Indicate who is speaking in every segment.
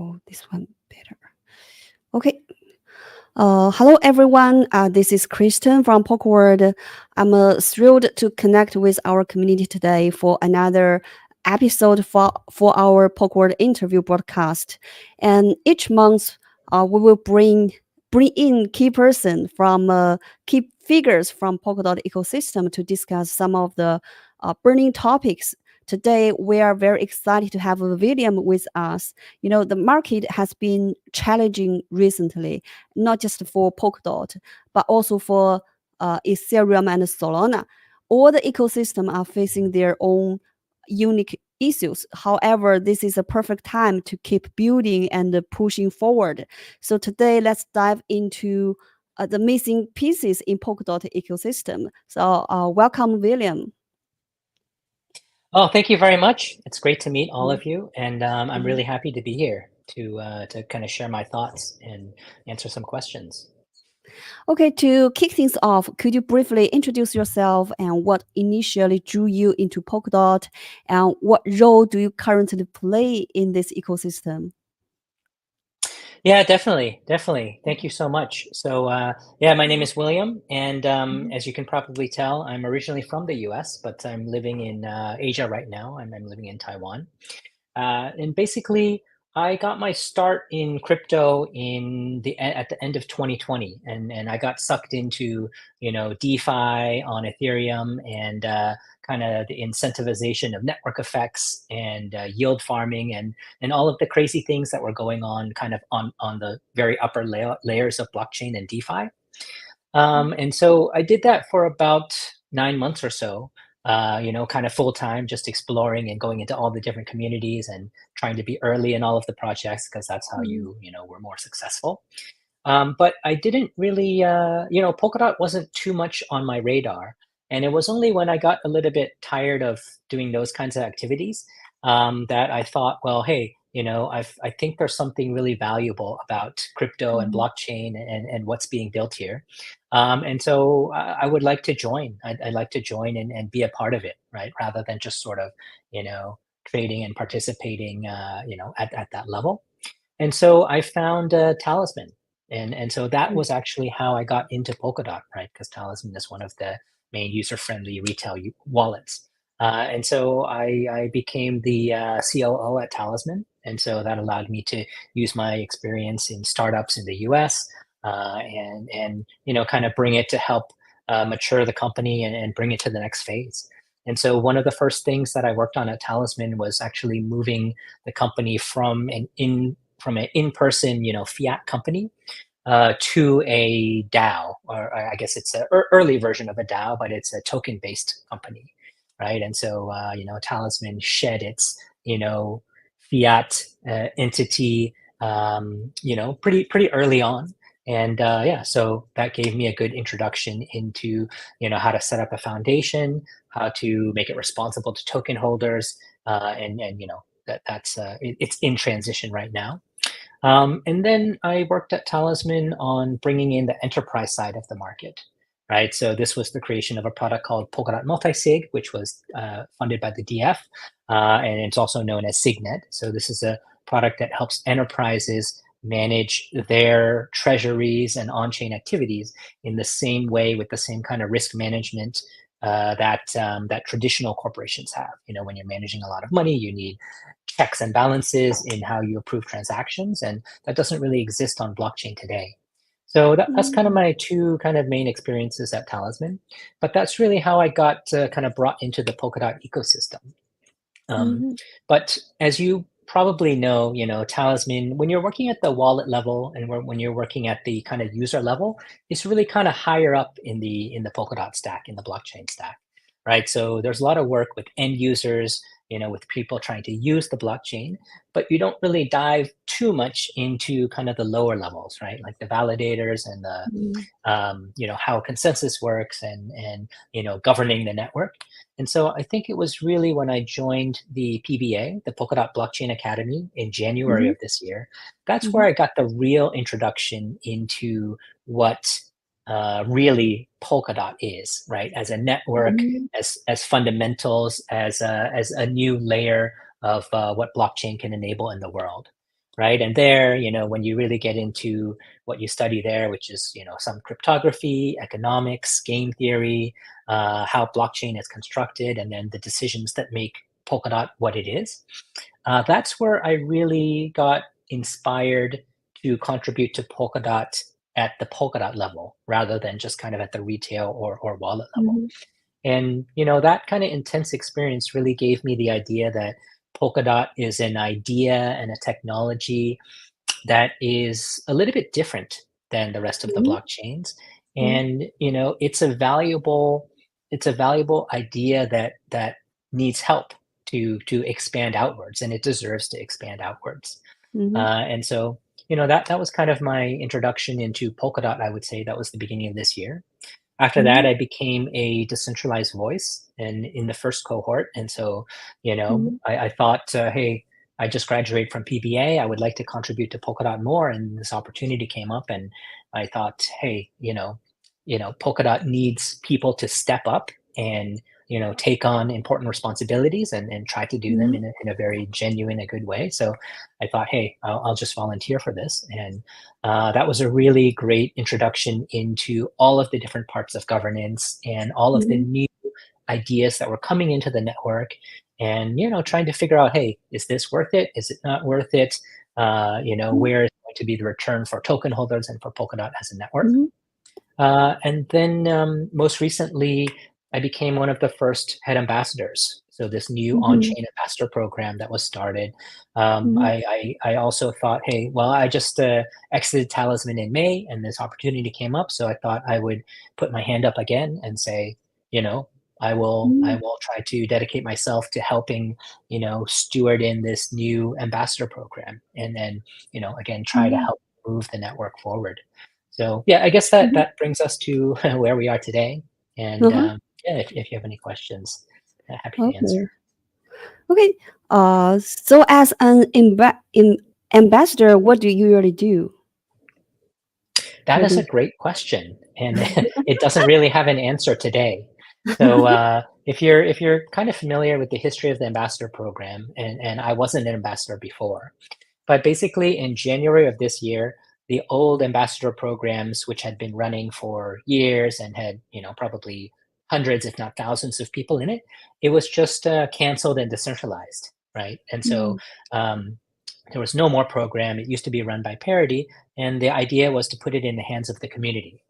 Speaker 1: Oh, this one better. Okay. Hello, everyone. This is Kristen from Polkadot. I'm thrilled to connect with our community today for another episode for our Polkadot interview broadcast. And each month, we will bring in key figures from Polkadot ecosystem to discuss some of the burning topics. Today, we are very excited to have William with us. The market has been challenging recently, not just for Polkadot, but also for Ethereum and Solana. All the ecosystem are facing their own unique issues. However, this is a perfect time to keep building and pushing forward. So today, let's dive into the missing pieces in Polkadot ecosystem. So welcome, William.
Speaker 2: Oh, thank you very much. It's great to meet all
Speaker 1: Mhm,
Speaker 2: of you, and I'm
Speaker 1: mhm.
Speaker 2: really happy to be here to kind of share my thoughts and answer some questions.
Speaker 1: Okay, to kick things off, could you briefly introduce yourself and what initially drew you into Polkadot, and what role do you currently play in this ecosystem?
Speaker 2: Yeah, definitely. Thank you so much. So, yeah, my name is William, and
Speaker 1: Mhm,
Speaker 2: as you can probably tell, I'm originally from the U.S., but I'm living in Asia right now. I'm living in Taiwan. And basically, I got my start in crypto at the end of 2020, and I got sucked into DeFi on Ethereum and kind of the incentivization of network effects and yield farming and all of the crazy things that were going on kind of on the very upper layers of blockchain and DeFi.
Speaker 1: mhm,
Speaker 2: And so I did that for about 9 months or so, kind of full time, just exploring and going into all the different communities and trying to be early in all of the projects because that's how
Speaker 1: mhm,
Speaker 2: were more successful. But I didn't really, Polkadot wasn't too much on my radar. And it was only when I got a little bit tired of doing those kinds of activities that I thought, well, hey, I think there's something really valuable about crypto and
Speaker 1: mhm,
Speaker 2: blockchain and what's being built here. And so I would like to join. I'd like to join and be a part of it, right? Rather than just sort of, you know, trading and participating, at that level. And so I found Talisman, and so that
Speaker 1: mhm,
Speaker 2: was actually how I got into Polkadot, right? Because Talisman is one of the main user-friendly retail wallets. And so I became the COO at Talisman, and so that allowed me to use my experience in startups in the U.S. And kind of bring it to help mature the company and bring it to the next phase. And so one of the first things that I worked on at Talisman was actually moving the company from an in-person, fiat company to a DAO, or I guess it's an early version of a DAO, but it's a token-based company, right? And so, Talisman shed its, fiat entity, pretty early on. And yeah, so that gave me a good introduction into, how to set up a foundation, how to make it responsible to token holders, and it's in transition right now. And then I worked at Talisman on bringing in the enterprise side of the market, right? So this was the creation of a product called Polkadot Multisig, which was funded by the DF, and it's also known as Signet. So this is a product that helps enterprises manage their treasuries and on-chain activities in the same way with the same kind of risk management that traditional corporations have. When you're managing a lot of money, you need checks and balances in how you approve transactions, and that doesn't really exist on blockchain today. So that's kind of
Speaker 1: mhm,
Speaker 2: my two kind of main experiences at Talisman, but that's really how I got kind of brought into the Polkadot ecosystem. Um,
Speaker 1: mhm,
Speaker 2: but as you probably know, Talisman, when you're working at the wallet level and when you're working at the kind of user level, it's really kind of higher up in the Polkadot stack, in the blockchain stack, right? So there's a lot of work with end users, with people trying to use the blockchain, but you don't really dive too much into kind of the lower levels, right? Like the validators and the
Speaker 1: mhm,
Speaker 2: how consensus works and governing the network. And so I think it was really when I joined the PBA, the Polkadot Blockchain Academy, in January
Speaker 1: mhm,
Speaker 2: of this year. That's where
Speaker 1: mhm,
Speaker 2: I got the real introduction into what really Polkadot is, right? As a network,
Speaker 1: mhm,
Speaker 2: as fundamentals, as a new layer of what blockchain can enable in the world. right? And there, when you really get into what you study there, which is, some cryptography, economics, game theory, how blockchain is constructed, and then the decisions that make Polkadot what it is. That's where I really got inspired to contribute to Polkadot at the Polkadot level rather than just kind of at the retail or wallet level.
Speaker 1: Mhm.
Speaker 2: And that kind of intense experience really gave me the idea that Polkadot is an idea and a technology that is a little bit different than the rest of the
Speaker 1: Mhm.
Speaker 2: blockchains.
Speaker 1: Mhm.
Speaker 2: And it's a valuable idea that needs help to expand outwards, and it deserves to expand outwards.
Speaker 1: Mhm.
Speaker 2: And so that was kind of my introduction into Polkadot. I would say that was the beginning of this year. After that,
Speaker 1: Mhm.
Speaker 2: I became a decentralized voice in the first cohort, and so,
Speaker 1: Mhm.
Speaker 2: I thought, "Hey, I just graduated from PBA, I would like to contribute to Polkadot more," and this opportunity came up, and I thought, "Hey, Polkadot needs people to step up and, take on important responsibilities and try to do them
Speaker 1: Mhm.
Speaker 2: in a very genuine, a good way." So I thought, "Hey, I'll just volunteer for this," and that was a really great introduction into all of the different parts of governance and all of the
Speaker 1: Mhm.
Speaker 2: new ideas that were coming into the network, and trying to figure out, hey, is this worth it, is it not worth it,
Speaker 1: Mhm.
Speaker 2: where is going to be the return for token holders and for Polkadot as a network.
Speaker 1: Mhm.
Speaker 2: And then most recently, I became one of the first head ambassadors. So this new
Speaker 1: Mhm.
Speaker 2: on-chain ambassador program that was started.
Speaker 1: Mhm.
Speaker 2: I also thought, hey, well, I just exited Talisman in May, and this opportunity came up. So I thought I would put my hand up again and say, you know, I
Speaker 1: Mhm.
Speaker 2: will try to dedicate myself to helping, steward in this new ambassador program, and then, again, try to
Speaker 1: Mhm.
Speaker 2: help move the network forward. So yeah, I guess that
Speaker 1: Mhm.
Speaker 2: that brings us to where we are today. And
Speaker 1: Uh-huh.
Speaker 2: yeah, if you have any questions, happy to answer.
Speaker 1: Okay. Okay. So as an ambassador, what do you usually do
Speaker 2: That
Speaker 1: for
Speaker 2: is a
Speaker 1: this?
Speaker 2: great question, and it doesn't really have an answer today. So if you're kind of familiar with the history of the ambassador program, and I wasn't an ambassador before, but basically, in January of this year, the old ambassador programs, which had been running for years and had, probably hundreds, if not thousands, of people in it, it was just canceled and decentralized, right? And so
Speaker 1: Mhm.
Speaker 2: um, there was no more program. It used to be run by Parity, and the idea was to put it in the hands of the community.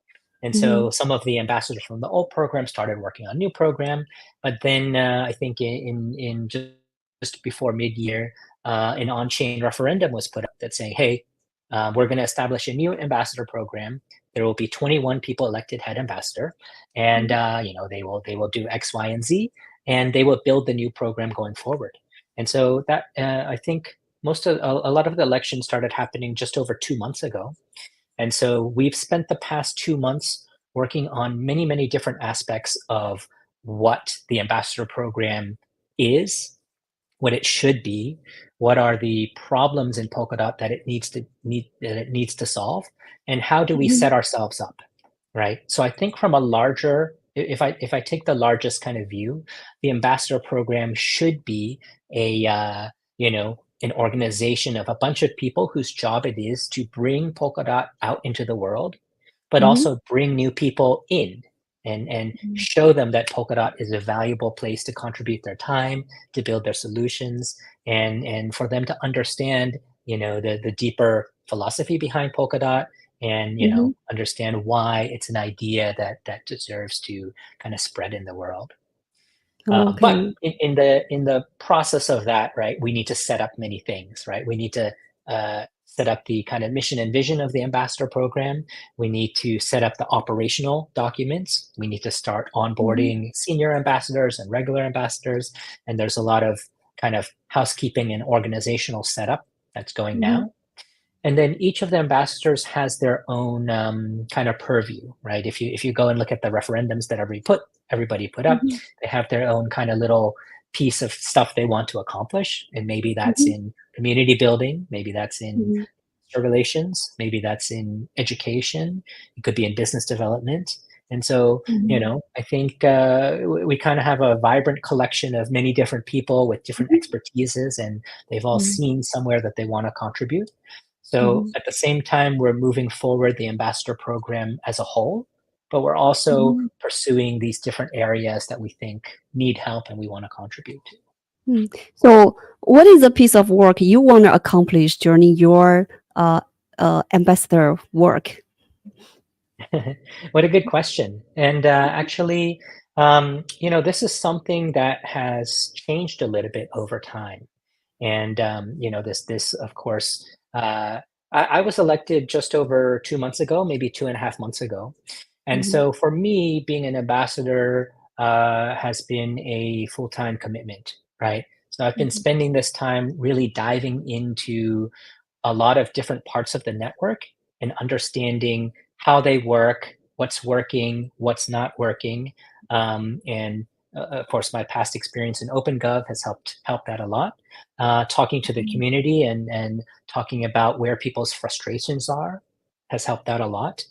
Speaker 2: And so
Speaker 1: Mhm.
Speaker 2: some of the ambassadors from the old program started working on new program, but then I think in just before mid-year, an on-chain referendum was put up that saying, "Hey, we're going to establish a new ambassador program. There will be 21 people elected head ambassador, and
Speaker 1: Mhm.
Speaker 2: they will do X, Y, and Z, and they will build the new program going forward." And so that I think a lot of the elections started happening just over 2 months ago, and so we've spent the past 2 months working on many, many different aspects of what the ambassador program is, what it should be, what are the problems in Polkadot that it needs to solve, and how do we
Speaker 1: Mhm.
Speaker 2: set ourselves up, right? So I think from a larger, if I take the largest kind of view, the ambassador program should be a an organization of a bunch of people whose job it is to bring Polkadot out into the world, but
Speaker 1: Mhm.
Speaker 2: also bring new people in, and
Speaker 1: Mhm.
Speaker 2: show them that Polkadot is a valuable place to contribute their time, to build their solutions, and for them to understand, the deeper philosophy behind Polkadot, and
Speaker 1: Mhm.
Speaker 2: understand why it's an idea that deserves to kind of spread in the world. But
Speaker 1: Okay.
Speaker 2: in the process of that, right, we need to set up many things, right? We need to set up the kind of mission and vision of the ambassador program. We need to set up the operational documents. We need to start
Speaker 1: Mhm.
Speaker 2: onboarding senior ambassadors and regular ambassadors. And there's a lot of kind of housekeeping and organizational setup that's going
Speaker 1: Mhm.
Speaker 2: now. And then each of the ambassadors has their own kind of purview, right? If you go and look at the referendums that everybody put up,
Speaker 1: Mhm.
Speaker 2: they have their own kind of little piece of stuff they want to accomplish, and maybe that's
Speaker 1: Mhm.
Speaker 2: in community building, maybe that's in
Speaker 1: Mhm.
Speaker 2: relations, maybe that's in education, it could be in business development. And so,
Speaker 1: Mhm.
Speaker 2: I think we kind of have a vibrant collection of many different people with different
Speaker 1: Mhm.
Speaker 2: expertises, and they've all
Speaker 1: Mhm.
Speaker 2: seen somewhere that they want to contribute. So
Speaker 1: Mhm.
Speaker 2: at the same time, we're moving forward the ambassador program as a whole, but we're also
Speaker 1: Mhm.
Speaker 2: pursuing these different areas that we think need help and we want to contribute to.
Speaker 1: Mm. So, what is a piece of work you want to accomplish during your uh, ambassador work?
Speaker 2: What a good question. And actually, this is something that has changed a little bit over time. And this of course, I was elected just over 2 months ago, maybe 2.5 months ago. And
Speaker 1: Mhm.
Speaker 2: so for me, being an ambassador has been a full-time commitment, right? So I've been
Speaker 1: Mhm.
Speaker 2: spending this time really diving into a lot of different parts of the network and understanding how they work, what's working, what's not working. And of course, my past experience in OpenGov has helped that a lot. Talking to the
Speaker 1: Mhm.
Speaker 2: community and talking about where people's frustrations are has helped out a lot.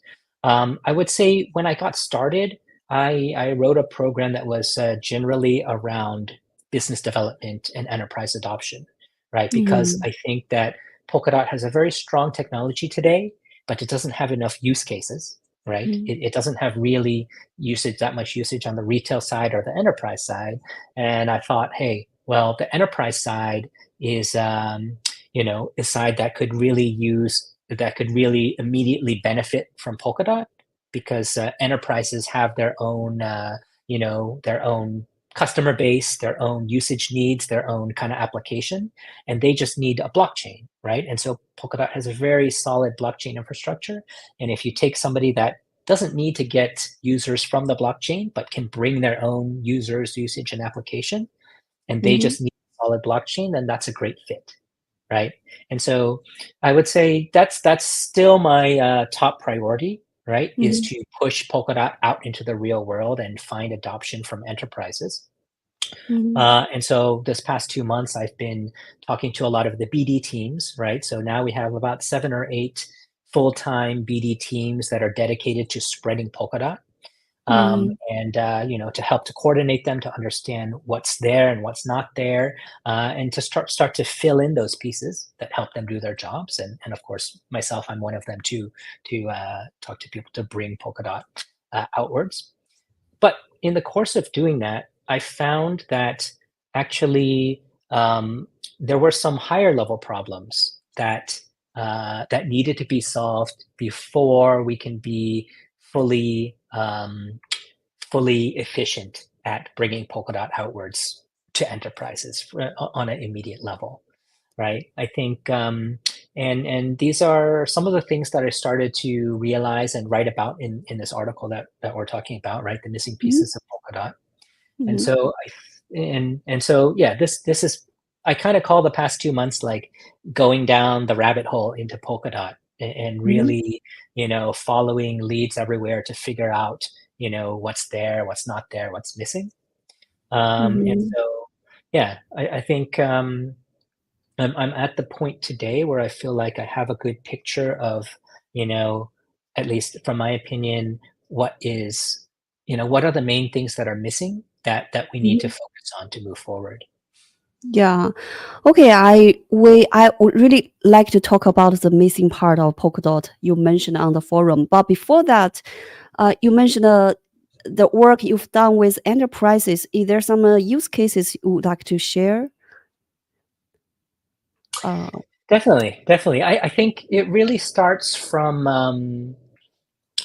Speaker 2: I would say when I got started, I wrote a program that was generally around business development and enterprise adoption, right? Because
Speaker 1: Mhm.
Speaker 2: I think that Polkadot has a very strong technology today, but it doesn't have enough use cases, right?
Speaker 1: Mhm.
Speaker 2: It doesn't have really that much usage on the retail side or the enterprise side. And I thought, hey, well, the enterprise side is, a side that could really immediately benefit from Polkadot because enterprises have their own customer base, their own usage needs, their own kind of application, and they just need a blockchain, right? And so Polkadot has a very solid blockchain infrastructure. And if you take somebody that doesn't need to get users from the blockchain, but can bring their own users, usage, and application, and they
Speaker 1: Mhm.
Speaker 2: just need a solid blockchain, then that's a great fit, right? And so I would say that's still my top priority, right? Is
Speaker 1: Mhm.
Speaker 2: to push Polkadot out into the real world and find adoption from enterprises.
Speaker 1: Mhm.
Speaker 2: And so this past 2 months, I've been talking to a lot of the BD teams, right? So now we have about 7 or 8 full-time BD teams that are dedicated to spreading Polkadot,
Speaker 1: Mhm.
Speaker 2: and to help to coordinate them, to understand what's there and what's not there, and to start to fill in those pieces that help them do their jobs. And of course, myself, I'm one of them too, to talk to people to bring Polkadot outwards. But in the course of doing that, I found that actually there were some higher level problems that needed to be solved before we can be fully fully efficient at bringing Polkadot outwards to enterprises on an immediate level, right? I think, and these are some of the things that I started to realize and write about in this article that we're talking about, right? The missing
Speaker 1: Mhm.
Speaker 2: pieces of Polkadot. And
Speaker 1: Mhm.
Speaker 2: so and so yeah, this is, I kind of call the past 2 months like going down the rabbit hole into Polkadot and
Speaker 1: Mhm.
Speaker 2: really, following leads everywhere to figure out, what's there, what's not there, what's missing. And
Speaker 1: Mhm.
Speaker 2: so yeah, I think I'm at the point today where I feel like I have a good picture of, you know, at least from my opinion, what are the main things that are missing that we need to
Speaker 1: Mhm.
Speaker 2: focus on to move forward.
Speaker 1: Yeah. Okay. I would really like to talk about the missing part of Polkadot you mentioned on the forum. But before that, you mentioned the work you've done with enterprises. Is there some use cases you would like to share? Uh,
Speaker 2: Definitely, definitely. I think it really starts from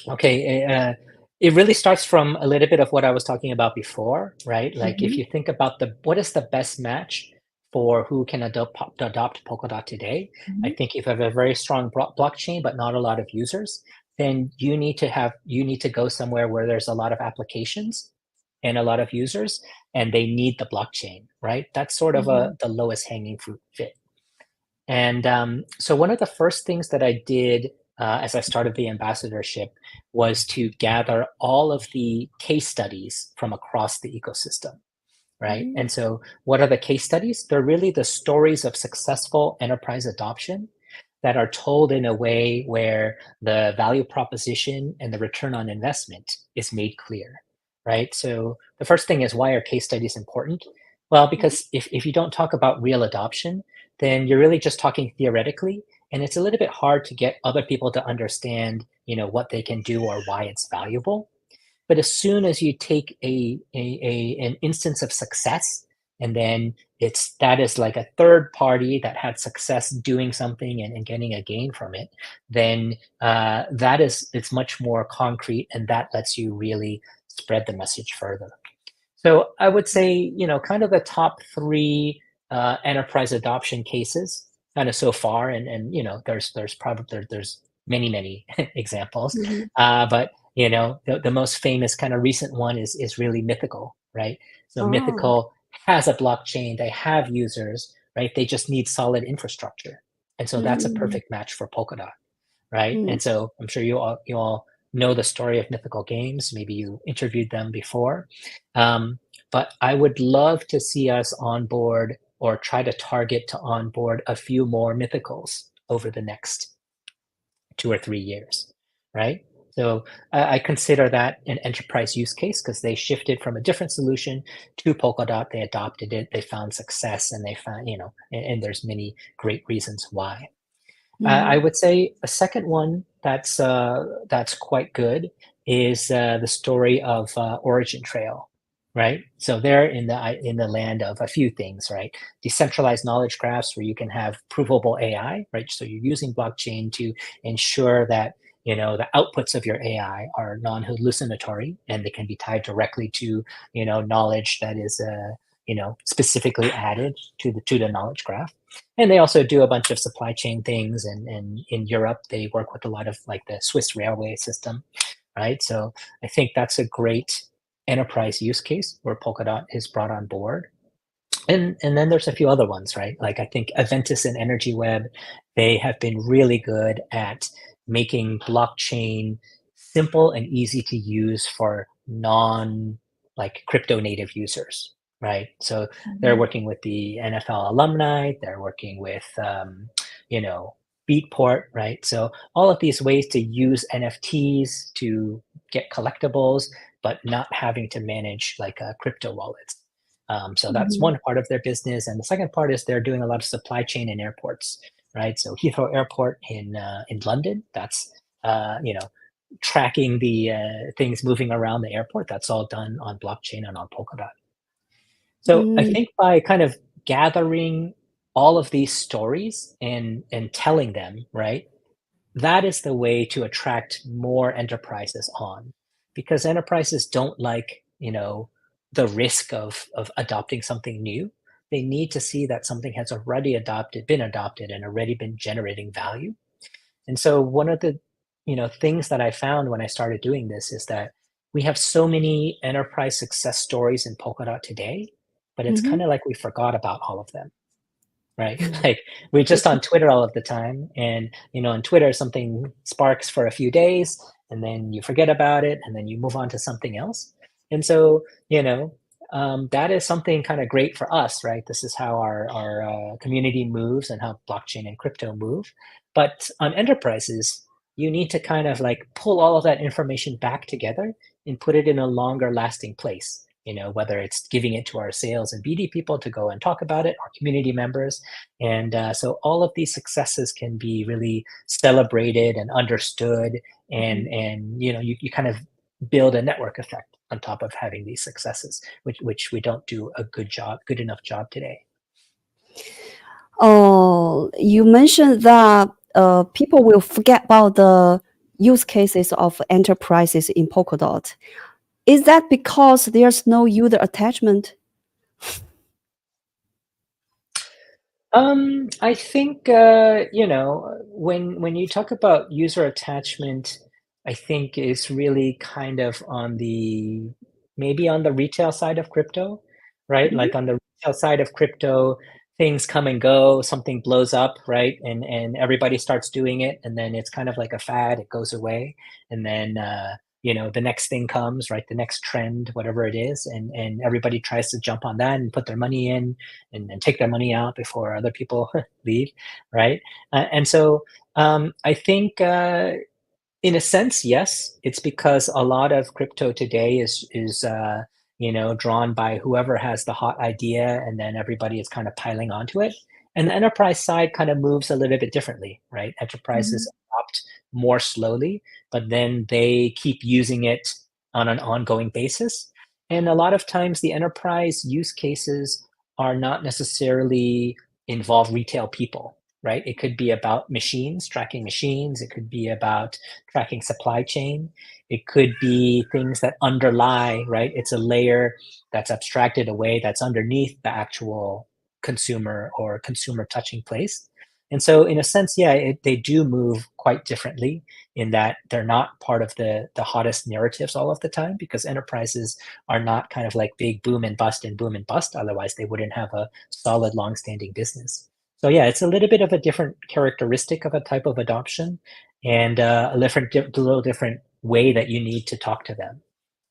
Speaker 2: okay, it really starts from a little bit of what I was talking about before, right? Like if
Speaker 1: mhm.
Speaker 2: you think about what is the best match for who can adopt Polkadot today, I
Speaker 1: Mhm.
Speaker 2: think if you have a very strong blockchain but not a lot of users, then you need to go somewhere where there's a lot of applications and a lot of users, and they need the blockchain, right? That's sort of
Speaker 1: Mhm.
Speaker 2: the lowest hanging fruit fit. And so one of the first things that I did as I started the ambassadorship was to gather all of the case studies from across the ecosystem, right?
Speaker 1: Mhm.
Speaker 2: And so what are the case studies? They're really the stories of successful enterprise adoption that are told in a way where the value proposition and the return on investment is made clear, right? So the first thing is, why are case studies important? Well,
Speaker 1: Mhm.
Speaker 2: because if you don't talk about real adoption, then you're really just talking theoretically, and it's a little bit hard to get other people to understand, what they can do or why it's valuable. But as soon as you take an instance of success, and then that is like a third party that had success doing something and getting a gain from it, then it's much more concrete, and that lets you really spread the message further. So I would say, kind of the top three enterprise adoption cases, kind of so far, and there's probably there's many examples,
Speaker 1: Mhm.
Speaker 2: but the most famous kind of recent one is really Mythical, right? So
Speaker 1: Oh.
Speaker 2: Mythical has a blockchain, they have users, right? They just need solid infrastructure, and so that's a
Speaker 1: Mm,
Speaker 2: perfect match for Polkadot, right?
Speaker 1: mm,
Speaker 2: And so I'm sure you all know the story of Mythical Games. Maybe you interviewed them before, but I would love to see us onboard or try to target to onboard a few more Mythicals over the next 2 or 3 years, right? So I consider that an enterprise use case because they shifted from a different solution to Polkadot. They adopted it, they found success, and they found, and there's many great reasons why. I
Speaker 1: mhm,
Speaker 2: would say a second one that's quite good is the story of Origin Trail, right? So they're in the land of a few things, right? Decentralized knowledge graphs where you can have provable AI, right? So you're using blockchain to ensure that the outputs of your AI are non-hallucinatory, and they can be tied directly to knowledge that is specifically added to the knowledge graph. And they also do a bunch of supply chain things, and in Europe, they work with a lot of like the Swiss railway system, right? So I think that's a great enterprise use case where Polkadot is brought on board. And then there's a few other ones, right? Like I think Aventis and Energy Web, they have been really good at making blockchain simple and easy to use for non like crypto native users, right? So they're
Speaker 1: mhm,
Speaker 2: working with the NFL alumni, they're working with you know, Beatport, right? So all of these ways to use NFTs to get collectibles, but not having to manage like crypto wallets. So that's
Speaker 1: mhm,
Speaker 2: one part of their business, and the second part is they're doing a lot of supply chain in airports, right? So Heathrow Airport in London, that's tracking the things moving around the airport. That's all done on blockchain and on Polkadot. So I
Speaker 1: mm,
Speaker 2: think by kind of gathering all of these stories and telling them, right, that is the way to attract more enterprises on, because enterprises don't like, the risk of adopting something new. They need to see that something has already been adopted and already been generating value. And so one of the, things that I found when I started doing this is that we have so many enterprise success stories in Polkadot today, but it's
Speaker 1: mhm.
Speaker 2: kind of like we forgot about all of them, right? Like we're just on Twitter all of the time, and on Twitter something sparks for a few days, and then you forget about it, and then you move on to something else. And so that is something kind of great for us, right? This is how our community moves and how blockchain and crypto move. But on enterprises, you need to kind of like pull all of that information back together and put it in a longer lasting place. Whether it's giving it to our sales and BD people to go and talk about it, our community members, and so all of these successes can be really celebrated and understood, and
Speaker 1: Mhm.
Speaker 2: you kind of build a network effect on top of having these successes, which we don't do a good enough job today.
Speaker 1: Oh, you mentioned that people will forget about the use cases of enterprises in Polkadot. Is that because there's no user attachment?
Speaker 2: I think when you talk about user attachment, I think is really kind of on the maybe on the retail side of crypto, right?
Speaker 1: Mhm,
Speaker 2: Like on the retail side of crypto, things come and go, something blows up, right? And everybody starts doing it, and then it's kind of like a fad, it goes away, and then the next thing comes, right? The next trend, whatever it is, and everybody tries to jump on that and put their money in and take their money out before other people leave, right? And so I think In a sense, yes. It's because a lot of crypto today is drawn by whoever has the hot idea, and then everybody is kind of piling onto it. And the enterprise side kind of moves a little bit differently, right?
Speaker 1: Mhm.
Speaker 2: Enterprises adopt more slowly, but then they keep using it on an ongoing basis. And a lot of times the enterprise use cases are not necessarily involve retail people, right? It could be about machines, tracking machines. It could be about tracking supply chain. It could be things that underlie, right? It's a layer that's abstracted away that's underneath the actual consumer or consumer touching place. And so, in a sense, yeah, they do move quite differently in that they're not part of the hottest narratives all of the time, because enterprises are not kind of like big boom and bust and boom and bust. Otherwise, they wouldn't have a solid, long-standing business. So yeah, it's a little bit of a different characteristic of a type of adoption, and little different way that you need to talk to them,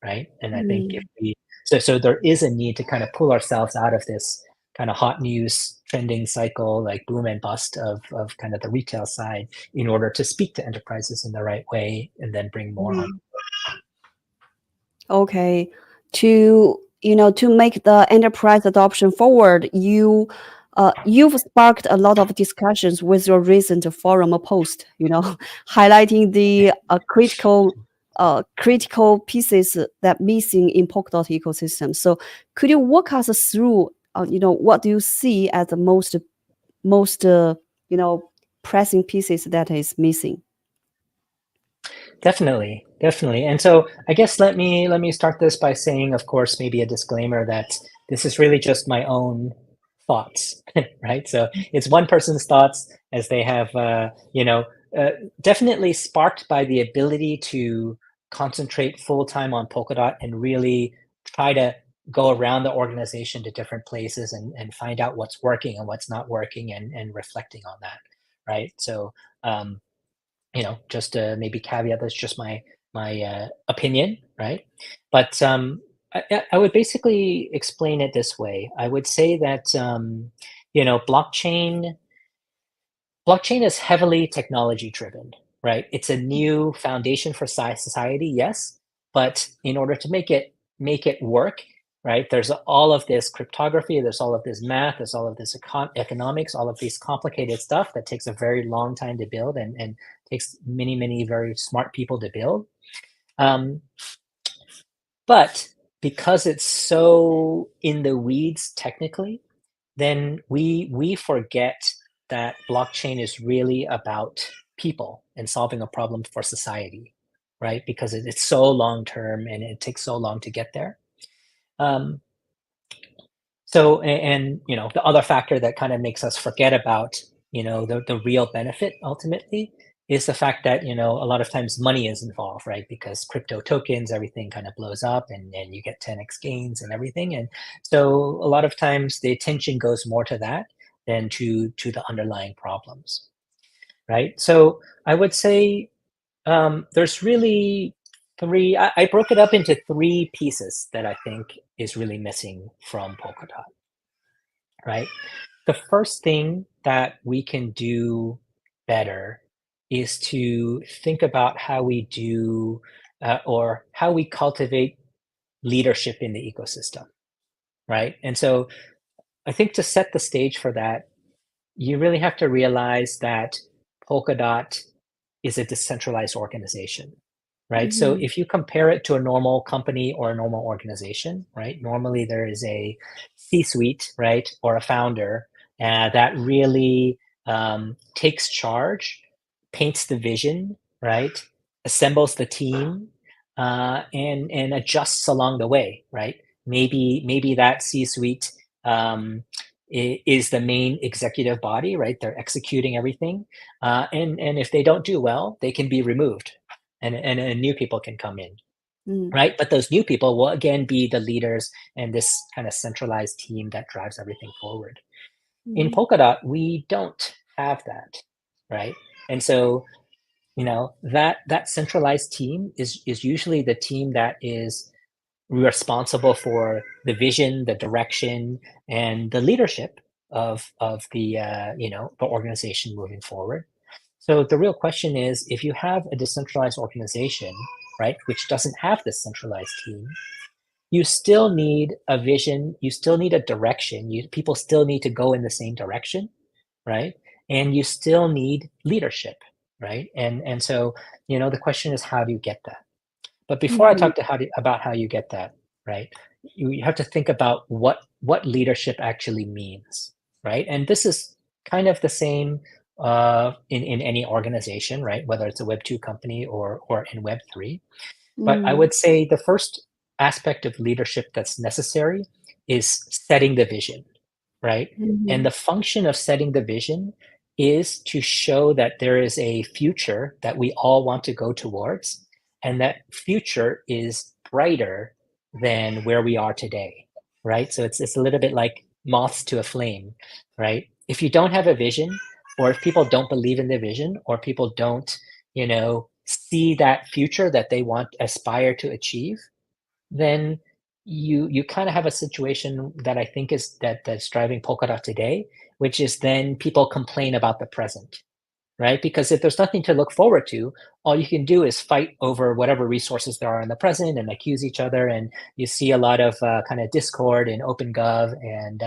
Speaker 2: right? And I think if
Speaker 1: Mm.
Speaker 2: we so there is a need to kind of pull ourselves out of this kind of hot news trending cycle, like boom and bust of kind of the retail side, in order to speak to enterprises in the right way and then bring more on.
Speaker 1: Mhm. Okay. To to make the enterprise adoption forward, you've sparked a lot of discussions with your recent forum post, highlighting the critical pieces that missing in Polkadot ecosystem. So could you walk us through, what do you see as the most you know pressing pieces that is missing?
Speaker 2: Definitely, definitely. And so I guess let me start this by saying, of course, maybe a disclaimer that this is really just my own thoughts, right? So it's one person's thoughts, as they have, uh, definitely sparked by the ability to concentrate full time on Polkadot and really try to go around the organization to different places and find out what's working and what's not working, and reflecting on that, right? So, um, just to maybe caveat, that's just my opinion, right? But I would basically explain it this way. I would say that you know, blockchain is heavily technology driven, right? It's a new foundation for society, yes, but in order to make it work, right? There's all of this cryptography, there's all of this math, there's all of this economics, all of these complicated stuff that takes a very long time to build, and takes many very smart people to build. Um, but because it's so in the weeds technically, then we forget that blockchain is really about people and solving a problem for society, right? Because it's so long term and it takes so long to get there. Um, and the other factor that kind of makes us forget about the real benefit ultimately is the fact that a lot of times money is involved, right? Because crypto tokens, everything kind of blows up, and you get 10x gains and everything. And so a lot of times the attention goes more to that than to the underlying problems, right? So I would say there's really three. I broke it up into three pieces that I think is really missing from Polkadot, right? The first thing that we can do better is to think about how we do or how we cultivate leadership in the ecosystem, right? And so I think to set the stage for that, you really have to realize that Polkadot is a decentralized organization, right? So
Speaker 1: Mhm.
Speaker 2: if you compare it to a normal company or a normal organization, right? Normally there is a C-suite, right, or a founder that really takes charge, paints the vision, right, assembles the team, and adjusts along the way, right? Maybe that C-suite um, is the main executive body, right? They're executing everything, and if they don't do well, they can be removed, and new people can come in,
Speaker 1: Mm.
Speaker 2: right? But those new people will again be the leaders and this kind of centralized team that drives everything forward. In
Speaker 1: Mhm.
Speaker 2: Polkadot, we don't have that, right? And so that centralized team is usually the team that is responsible for the vision, the direction, and the leadership of the organization moving forward. So the real question is, if you have a decentralized organization, right, which doesn't have this centralized team, you still need a vision, you still need a direction, people still need to go in the same direction, right? And you still need leadership, right? And so, the question is, how do you get that? But before I
Speaker 1: Mhm.
Speaker 2: talk to about how you get that, right? You have to think about what leadership actually means, right? And this is kind of the same in any organization, right? Whether it's a Web 2 company or in Web 3. But I
Speaker 1: Mm.
Speaker 2: would say the first aspect of leadership that's necessary is setting the vision, right? And
Speaker 1: Mhm.
Speaker 2: the function of setting the vision is to show that there is a future that we all want to go towards, and that future is brighter than where we are today, right? So it's a little bit like moths to a flame, right? If you don't have a vision, or if people don't believe in the vision, or people don't, see that future that they want aspire to achieve, then you kind of have a situation that I think that's driving Polkadot today, which is then people complain about the present, right? Because if there's nothing to look forward to, all you can do is fight over whatever resources there are in the present and accuse each other. And you see a lot of kind of discord in OpenGov, and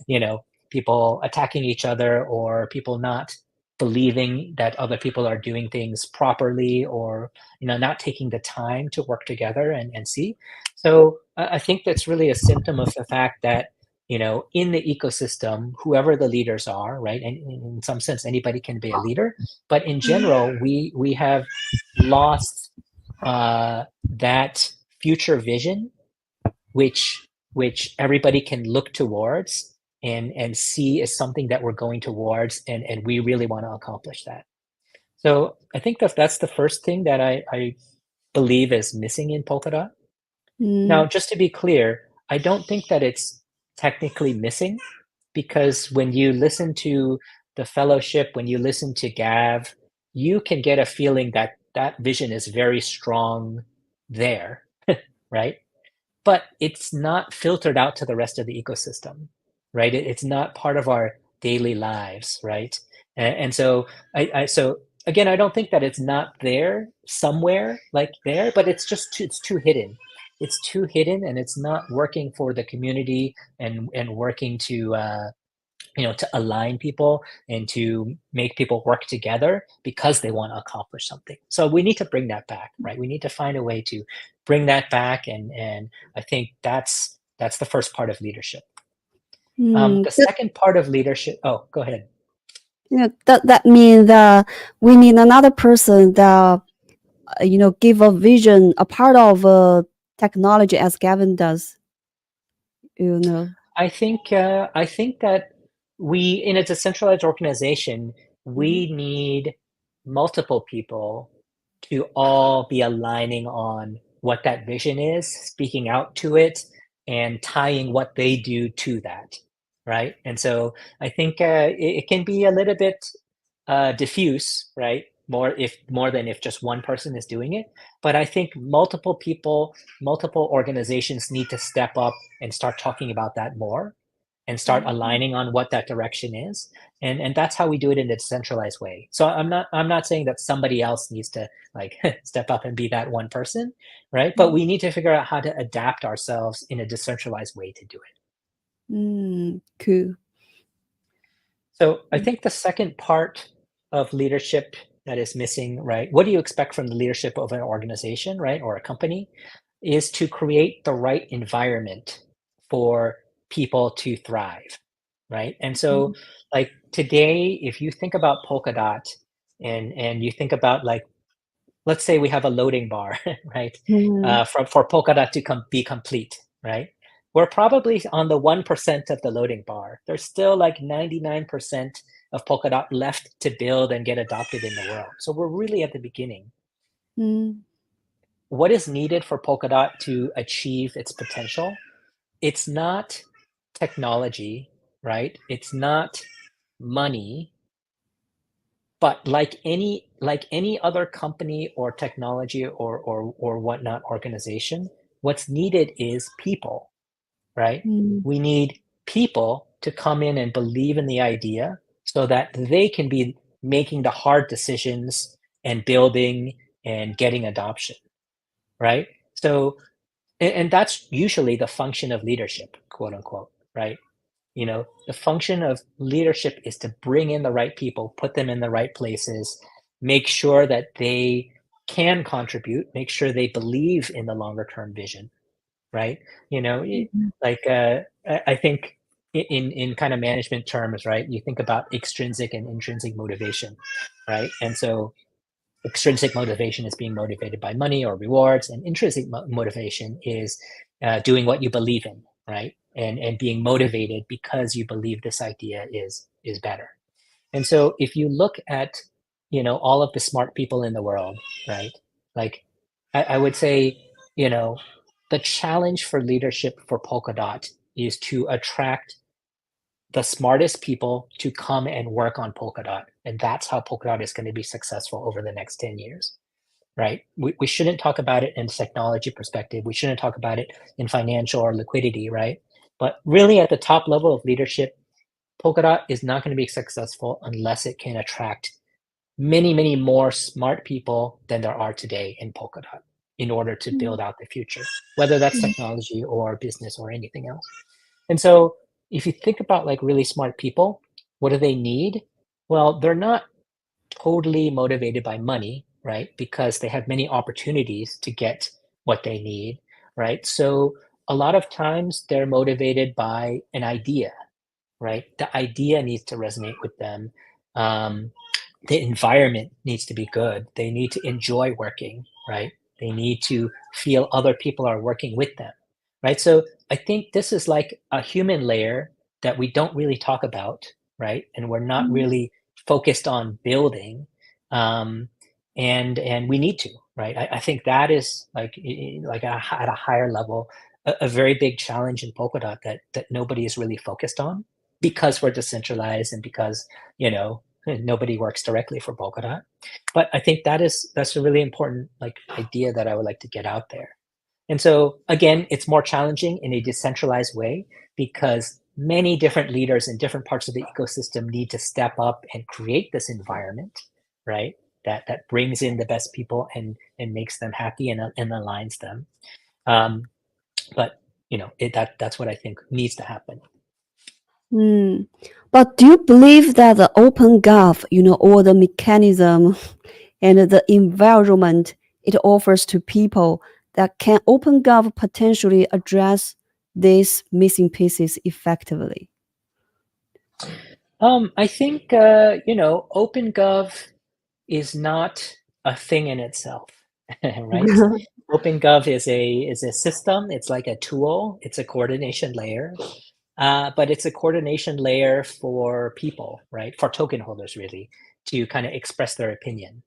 Speaker 2: you know people attacking each other, or people not believing that other people are doing things properly, or not taking the time to work together and see. So I think that's really a symptom of the fact that in the ecosystem, whoever the leaders are, right? And in some sense, anybody can be a leader. But in general, we have lost that future vision, which everybody can look towards and see as something that we're going towards, and we really want to accomplish that. So I think that's the first thing that I believe is missing in Polkadot. Now,
Speaker 1: Mm.
Speaker 2: just to be clear, I don't think that it's technically missing, because when you listen to the fellowship, when you listen to Gav, you can get a feeling that that vision is very strong there, right? But it's not filtered out to the rest of the ecosystem, right? It's not part of our daily lives, right? And so so again, I don't think that it's not there somewhere like there, but it's too hidden. It's too hidden, and it's not working for the community, and working to align people and to make people work together because they want to accomplish something. So we need to bring that back, right? We need to find a way to bring that back, and I think that's the first part of leadership.
Speaker 1: Mm.
Speaker 2: The second part of leadership. Oh, go ahead.
Speaker 1: Yeah, that means that we need another person that give a vision, a part of technology as Gavin does. You know.
Speaker 2: I think that we, in a decentralized organization,
Speaker 1: Mhm.
Speaker 2: we need multiple people to all be aligning on what that vision is, speaking out to it, and tying what they do to that, right? And so I think it can be a little bit diffuse, right? More than if just one person is doing it. But I think multiple people, multiple organizations need to step up and start talking about that more, and start
Speaker 1: Mhm.
Speaker 2: aligning on what that direction is. And that's how we do it in a decentralized way. So I'm not saying that somebody else needs to like step up and be that one person, right? But we need to figure out how to adapt ourselves in a decentralized way to do it.
Speaker 1: Mm. Cool.
Speaker 2: So I think the second part of leadership that is missing, right? What do you expect from the leadership of an organization, right, or a company? Is to create the right environment for people to thrive, right? And so,
Speaker 1: Mhm.
Speaker 2: like today, if you think about Polkadot, and you think about, like, let's say we have a loading bar, right?
Speaker 1: Mhm.
Speaker 2: For Polkadot to be complete, right? We're probably on the 1% of the loading bar. There's still like 99% of Polkadot left to build and get adopted in the world. So we're really at the beginning.
Speaker 1: Mm.
Speaker 2: What is needed for Polkadot to achieve its potential? It's not technology, right? It's not money, but like any other company or technology or whatnot organization, what's needed is people, right?
Speaker 1: Mm.
Speaker 2: We need people to come in and believe in the idea, so that they can be making the hard decisions and building and getting adoption, right? So, and that's usually the function of leadership, quote unquote, right? The function of leadership is to bring in the right people, put them in the right places, make sure that they can contribute, make sure they believe in the longer term vision, right? You know, y-
Speaker 1: Mhm.
Speaker 2: like I think in kind of management terms, right? You think about extrinsic and intrinsic motivation, right? And so extrinsic motivation is being motivated by money or rewards, and intrinsic motivation is doing what you believe in, right? And being motivated because you believe this idea is better. And so if you look at all of the smart people in the world, right? Like I would say, you know, the challenge for leadership for Polkadot is to attract the smartest people to come and work on Polkadot. And that's how Polkadot is going to be successful over the next 10 years, right? We shouldn't talk about it in technology perspective. We shouldn't talk about it in financial or liquidity, right? But really at the top level of leadership, Polkadot is not going to be successful unless it can attract many, many more smart people than there are today in Polkadot in order to
Speaker 1: Mm.
Speaker 2: build out the future, whether that's
Speaker 1: Mm.
Speaker 2: technology or business or anything else. And so if you think about like really smart people, what do they need? Well, they're not totally motivated by money, right? Because they have many opportunities to get what they need, right? So a lot of times they're motivated by an idea, right? The idea needs to resonate with them. Um, the environment needs to be good. They need to enjoy working, right? They need to feel other people are working with them, right? So I think this is like a human layer that we don't really talk about, right? And we're not
Speaker 1: Mm.
Speaker 2: really focused on building, um, and we need to, right? I think that is like at a higher level, a very big challenge in Polkadot that nobody is really focused on because we're decentralized and because you know nobody works directly for Polkadot. But I think that's a really important like idea that I would like to get out there. And so again, it's more challenging in a decentralized way because many different leaders in different parts of the ecosystem need to step up and create this environment, right? That brings in the best people and makes them happy and aligns them. Um, but that's what I think needs to happen.
Speaker 1: Mm. But do you believe that the open gov, all the mechanism and the environment it offers to people, that can open gov potentially address these missing pieces effectively?
Speaker 2: I think OpenGov is not a thing in itself, right? OpenGov is a system. It's like a tool. It's a coordination layer, but it's a coordination layer for people, right? For token holders, really, to kind of express their opinion.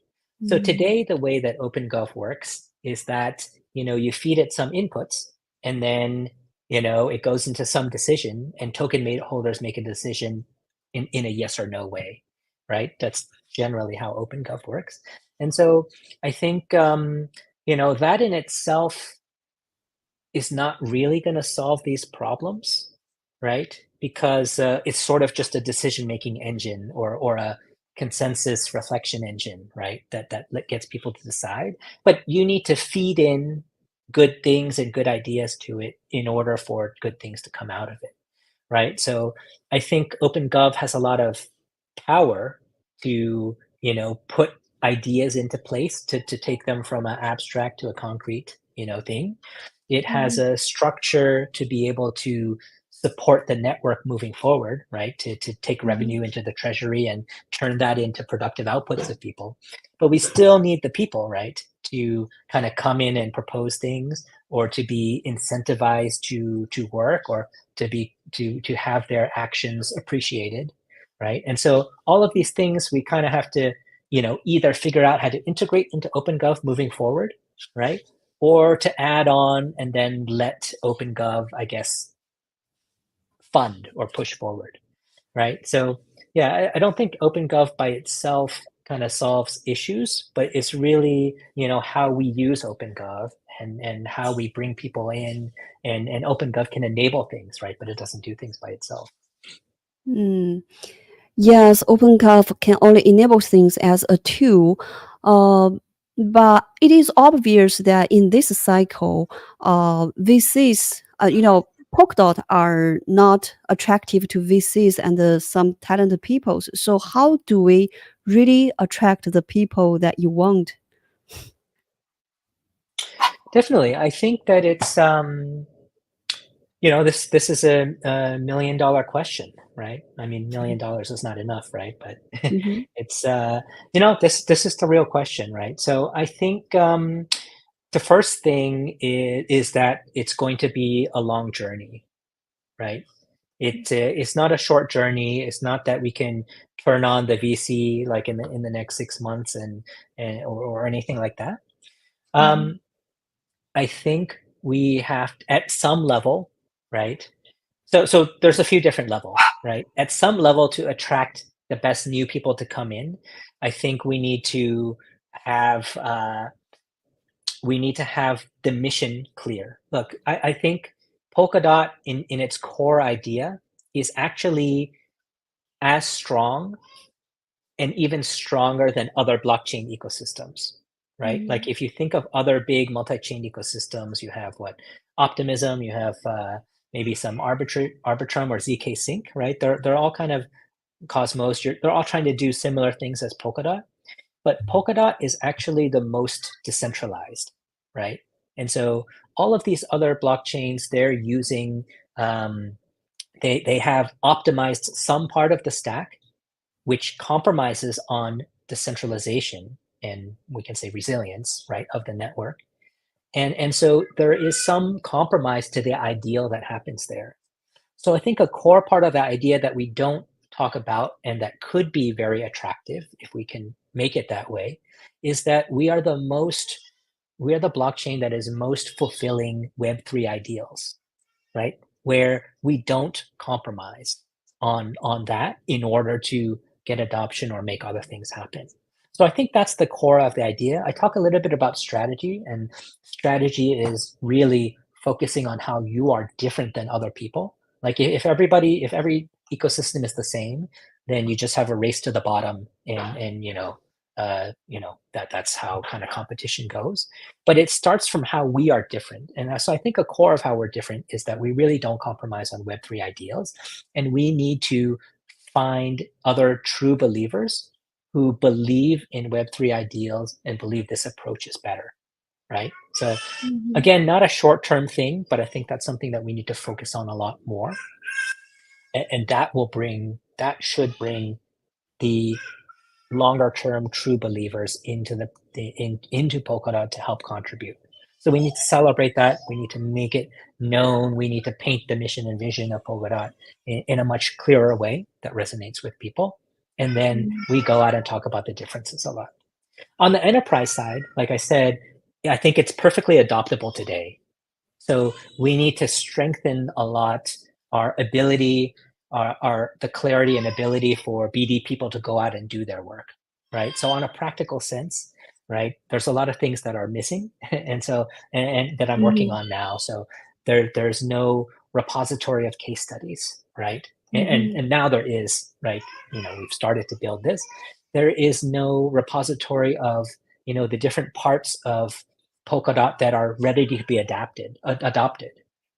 Speaker 2: So
Speaker 1: Mm.
Speaker 2: today, the way that OpenGov works is that you feed it some inputs, and then it goes into some decision, and holders make a decision in a yes or no way, right? That's generally how OpenGov works. And so I think that in itself is not really going to solve these problems, right? Because it's sort of just a decision-making engine or a consensus reflection engine, right? That gets people to decide. But you need to feed in good things and good ideas to it in order for good things to come out of it, right? So I think OpenGov has a lot of power to, put ideas into place to take them from an abstract to a concrete, thing. It has
Speaker 1: Mm.
Speaker 2: a structure to be able to support the network moving forward, right? To take
Speaker 1: Mhm.
Speaker 2: revenue into the treasury and turn that into productive outputs of people. But we still need the people, right? To kind of come in and propose things or to be incentivized to work or to have their actions appreciated, right? And so all of these things we kind of have to either figure out how to integrate into OpenGov moving forward, right? Or to add on and then let OpenGov, I guess, fund or push forward, right? So yeah, I don't think OpenGov by itself kind of solves issues, but it's really how we use OpenGov and how we bring people in, and OpenGov can enable things, right? But it doesn't do things by itself.
Speaker 1: Mm. Yes, OpenCalf can only enable things as a tool, uh, but it is obvious that in this cycle, VCs, Polkadot are not attractive to VCs and some talented people. So how do we really attract the people that you want?
Speaker 2: Definitely. I think that it's this is a $1 million question, right? I mean, $1 million is not enough, right? But
Speaker 1: Mhm,
Speaker 2: it's this is the real question, right? So I think the first thing is that it's going to be a long journey, right? It's not a short journey. It's not that we can turn on the VC like in the next 6 months or anything like that.
Speaker 1: mhm,
Speaker 2: Um, I think we have at some level, right? So there's a few different levels, right? At some level, to attract the best new people to come in, I think have we need to have the mission clear. Look, I think Polkadot in its core idea is actually as strong and even stronger than other blockchain ecosystems, right? Like
Speaker 1: mhm,
Speaker 2: if you think of other big multi-chain ecosystems, you have what Optimism, you have maybe some Arbitrum or zk Sync, right? They're all kind of Cosmos. They're all trying to do similar things as Polkadot, but Polkadot is actually the most decentralized, right? And so all of these other blockchains, they're using they have optimized some part of the stack which compromises on decentralization and we can say resilience, right, of the network. And so there is some compromise to the ideal that happens there. So I think a core part of that idea that we don't talk about and that could be very attractive if we can make it that way is that we are the blockchain that is most fulfilling Web3 ideals, right? Where we don't compromise on that in order to get adoption or make other things happen. So I think that's the core of the idea. I talk a little bit about strategy, and strategy is really focusing on how you are different than other people. Like if every ecosystem is the same, then you just have a race to the bottom, and that's how kind of competition goes. But it starts from how we are different. And so I think a core of how we're different is that we really don't compromise on Web3 ideals. And we need to find other true believers who believe in Web3 ideals and believe this approach is better, right? So
Speaker 1: mhm,
Speaker 2: again, not a short-term thing, but I think that's something that we need to focus on a lot more. And that should bring the longer term true believers into Polkadot to help contribute. So we need to celebrate that. We need to make it known. We need to paint the mission and vision of Polkadot in a much clearer way that resonates with people. And then
Speaker 1: mhm,
Speaker 2: we go out and talk about the differences a lot. On the enterprise side, like I said, I think it's perfectly adoptable today. So we need to strengthen a lot our ability, our the clarity and ability for BD people to go out and do their work, right? So on a practical sense, right, there's a lot of things that are missing, and that I'm working
Speaker 1: mhm,
Speaker 2: on now. So there's no repository of case studies, right? And
Speaker 1: mhm,
Speaker 2: now there is, right? We've started to build this. There is no repository of the different parts of Polkadot that are ready to be adopted,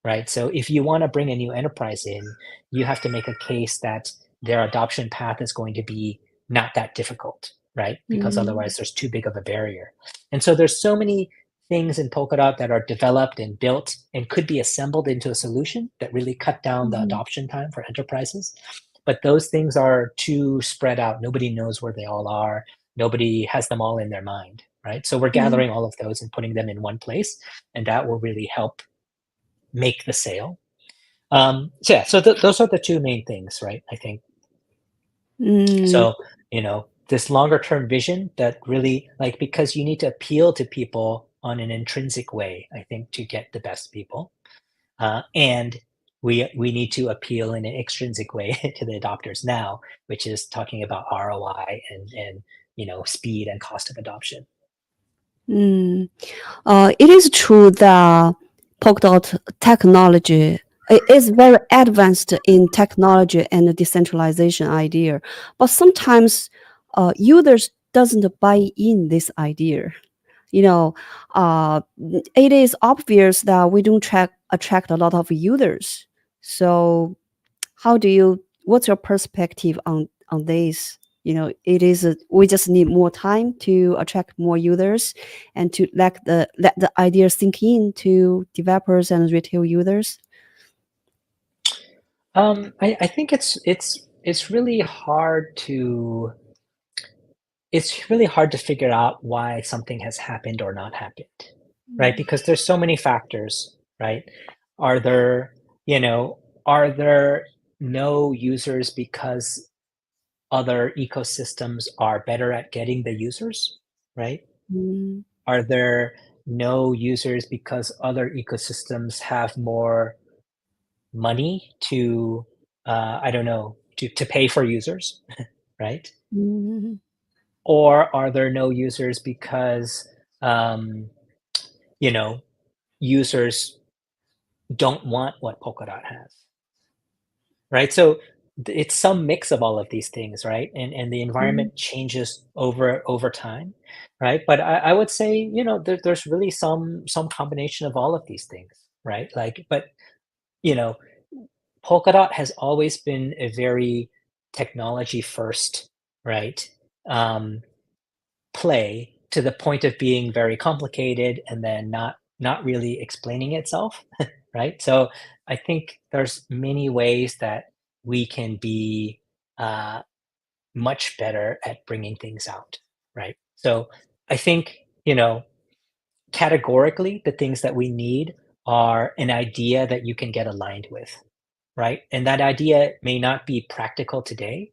Speaker 2: right? So if you want to bring a new enterprise in, you have to make a case that their adoption path is going to be not that difficult, right? Because
Speaker 1: mhm,
Speaker 2: otherwise there's too big of a barrier. And so there's so many things in Polkadot that are developed and built and could be assembled into a solution that really cut down the
Speaker 1: mhm,
Speaker 2: adoption time for enterprises. But those things are too spread out. Nobody knows where they all are. Nobody has them all in their mind, right? So we're
Speaker 1: mhm,
Speaker 2: gathering all of those and putting them in one place, and that will really help make the sale. So yeah, so those are the two main things, right? I think
Speaker 1: mm,
Speaker 2: so. This longer term vision that really like because you need to appeal to people on an intrinsic way. I think to get the best people, and we need to appeal in an extrinsic way to the adopters now, which is talking about ROI and speed and cost of adoption.
Speaker 1: mm. It is true that Polkadot technology It is very advanced in technology and the decentralization idea, but sometimes users doesn't buy in this idea. You know, it is obvious that we don't attract a lot of users. So how do you? What's your perspective on this? It is we just need more time to attract more users, and to let the idea sink in to developers and retail users.
Speaker 2: I think it's really hard to figure out why something has happened or not happened, right?
Speaker 1: Mm,
Speaker 2: Because there's so many factors, right? Are there, you know, are there no users because other ecosystems are better at getting the users, right?
Speaker 1: mm,
Speaker 2: Are there no users because other ecosystems have more money to, I don't know, to pay for users, right?
Speaker 1: mm,
Speaker 2: Or are there no users because, um, you know, users don't want what Polkadot has, right? So it's some mix of all of these things, right? And the
Speaker 1: mm,
Speaker 2: environment changes over time, right? But I would say, there's really some combination of all of these things, right? Like, but you know, Polkadot has always been a very technology first, right? Um, Play to the point of being very complicated and then not really explaining itself, right? So I think there's many ways that we can be uh, much better at bringing things out, right? So I think, categorically, the things that we need are an idea that you can get aligned with, right? And that idea may not be practical today,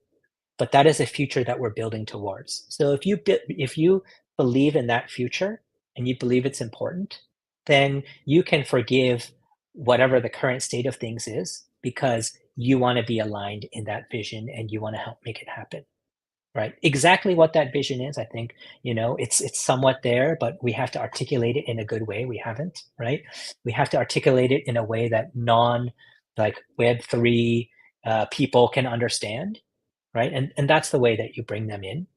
Speaker 2: but that is a future that we're building towards. So if you believe in that future and you believe it's important, then you can forgive whatever the current state of things is because you want to be aligned in that vision and you want to help make it happen. Right. Exactly what that vision is, I think, it's somewhat there, but we have to articulate it in a good way. We haven't, right? We have to articulate it in a way that like Web3 people can understand, right? And that's the way that you bring them in.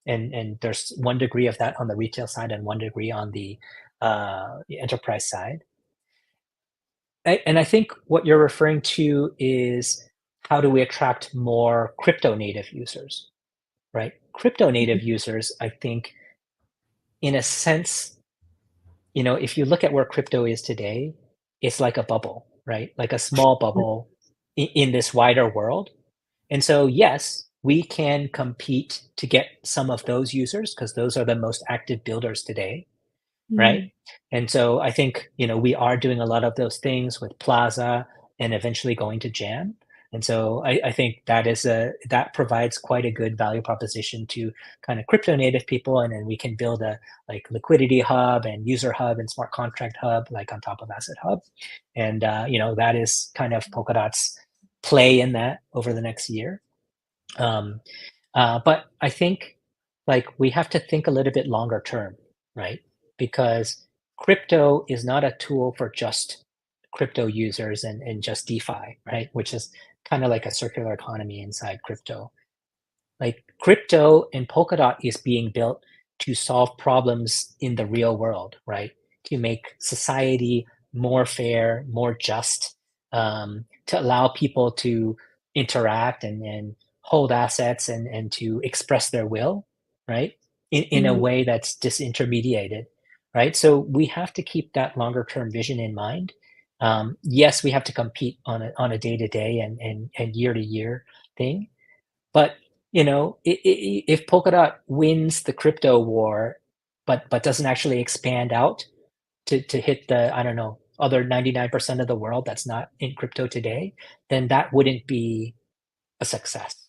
Speaker 2: And there's one degree of that on the retail side and one degree on the enterprise side. And I think what you're referring to is how do we attract more crypto native users, right? Crypto native users, I think, in a sense, if you look at where crypto is today, it's like a bubble, right? Like a small bubble in this wider world. And so, yes, we can compete to get some of those users because those are the most active builders today, right?
Speaker 1: mm.
Speaker 2: And so I think, we are doing a lot of those things with Plaza and eventually going to Jam. And so I think that provides quite a good value proposition to kind of crypto native people. And then we can build a like liquidity hub and user hub and smart contract hub, like on top of Asset Hub. And, that is kind of Polkadot's play in that over the next year. Um, but I think like we have to think a little bit longer term, right? Because crypto is not a tool for just crypto users and just DeFi, right? Which is kind of like a circular economy inside crypto. Like crypto and Polkadot is being built to solve problems in the real world, right? To make society more fair, more just, to allow people to interact and hold assets and to express their will, right? In a
Speaker 1: Mm.
Speaker 2: way that's disintermediated, right? So we have to keep that longer term vision in mind. Yes, we have to compete on a day to day and year to year thing, but, if Polkadot wins the crypto war, but doesn't actually expand out to hit the, I don't know, other 99% of the world that's not in crypto today, then that wouldn't be a success,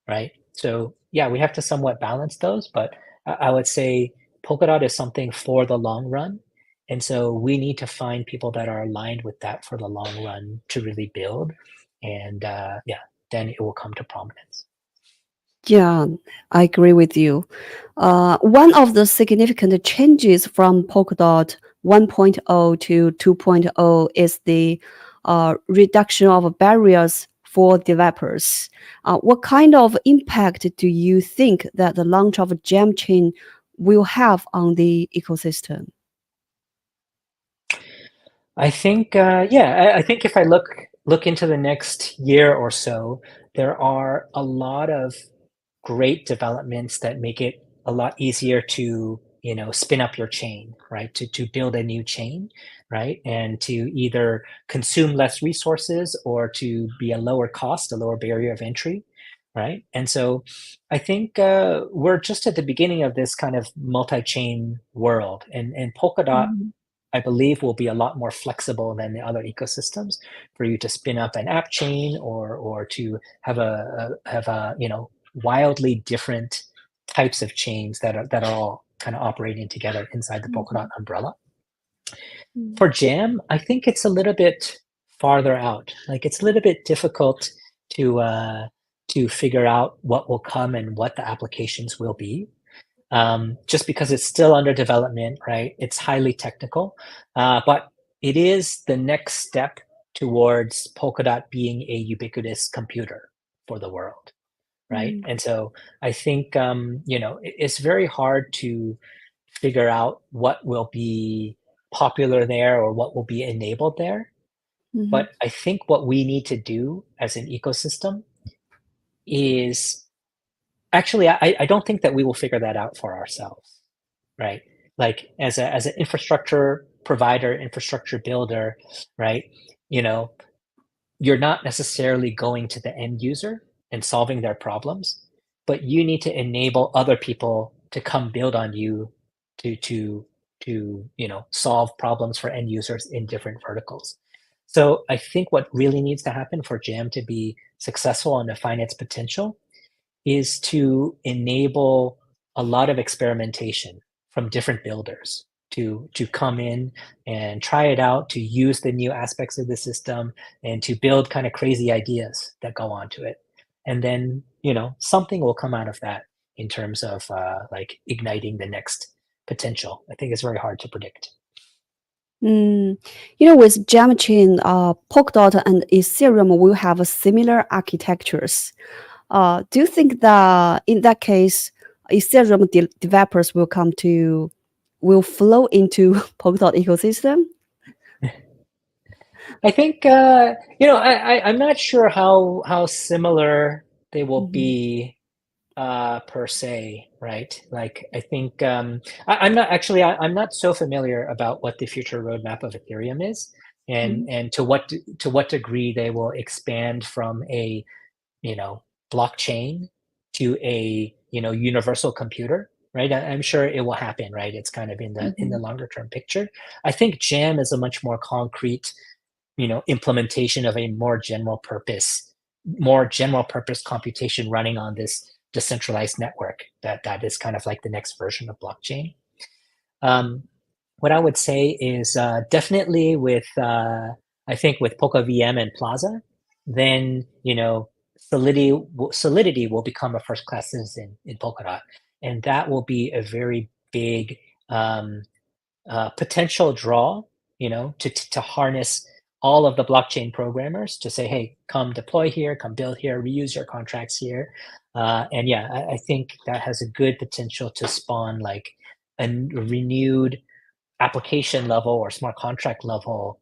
Speaker 2: right? So, yeah, we have to somewhat balance those, but I would say Polkadot is something for the long run, and so we need to find people that are aligned with that for the long run to really build, and, yeah, then it will come to prominence.
Speaker 1: Yeah, I agree with you. One of the significant changes from Polkadot 1.0 to 2.0 is the reduction of barriers for developers. What kind of impact do you think that the launch of Gem Chain will have on the ecosystem?
Speaker 2: I think, yeah, I think if I look into the next year or so, there are a lot of great developments that make it a lot easier to, spin up your chain, right? To build a new chain, right? And to either consume less resources or to be a lower cost, a lower barrier of entry, right? And so I think we're just at the beginning of this kind of multi-chain world, and Polkadot,
Speaker 1: Mhm.
Speaker 2: I believe, will be a lot more flexible than the other ecosystems for you to spin up an app chain or to have a wildly different types of chains that are all kind of operating together inside the Polkadot
Speaker 1: Mhm.
Speaker 2: umbrella.
Speaker 1: Mhm.
Speaker 2: For Jam, I think it's a little bit farther out. Like it's a little bit difficult to uh, to figure out what will come and what the applications will be, just because it's still under development, right? It's highly technical, but it is the next step towards Polkadot being a ubiquitous computer for the world, right?
Speaker 1: Mhm.
Speaker 2: And so I think it's very hard to figure out what will be popular there or what will be enabled there.
Speaker 1: Mhm.
Speaker 2: But I think what we need to do as an ecosystem is actually, I don't think that we will figure that out for ourselves, right? Like as an infrastructure provider, infrastructure builder, right? You know, you're not necessarily going to the end user and solving their problems, but you need to enable other people to come build on you to solve problems for end users in different verticals. So I think what really needs to happen for Jam to be successful and to find its potential is to enable a lot of experimentation from different builders to come in and try it out, to use the new aspects of the system, and to build kind of crazy ideas that go onto it. And then, something will come out of that in terms of like igniting the next potential. I think it's very hard to predict.
Speaker 1: Mm. With Gem Chain, Polkadot and Ethereum will have similar architectures. Do you think that in that case, Ethereum developers will flow into Polkadot ecosystem?
Speaker 2: I think I'm not sure how similar they will
Speaker 1: Mhm.
Speaker 2: be per se, right? Like I think I'm not actually I'm not so familiar about what the future roadmap of Ethereum is, and
Speaker 1: Mhm.
Speaker 2: to what degree they will expand from a you know blockchain to a universal computer, right? I'm sure it will happen, right? It's kind of in the
Speaker 1: Mhm.
Speaker 2: longer term picture. I think Jam is a much more concrete implementation of a more general purpose computation running on this decentralized network that is kind of like the next version of blockchain. Um, what I would say is definitely with I think with Polka VM and Plaza, then Solidity will become a first class citizen in Polkadot, and that will be a very big um, potential draw, to harness all of the blockchain programmers to say, hey, come deploy here, come build here, reuse your contracts here. And yeah, I think that has a good potential to spawn like a renewed application level or smart contract level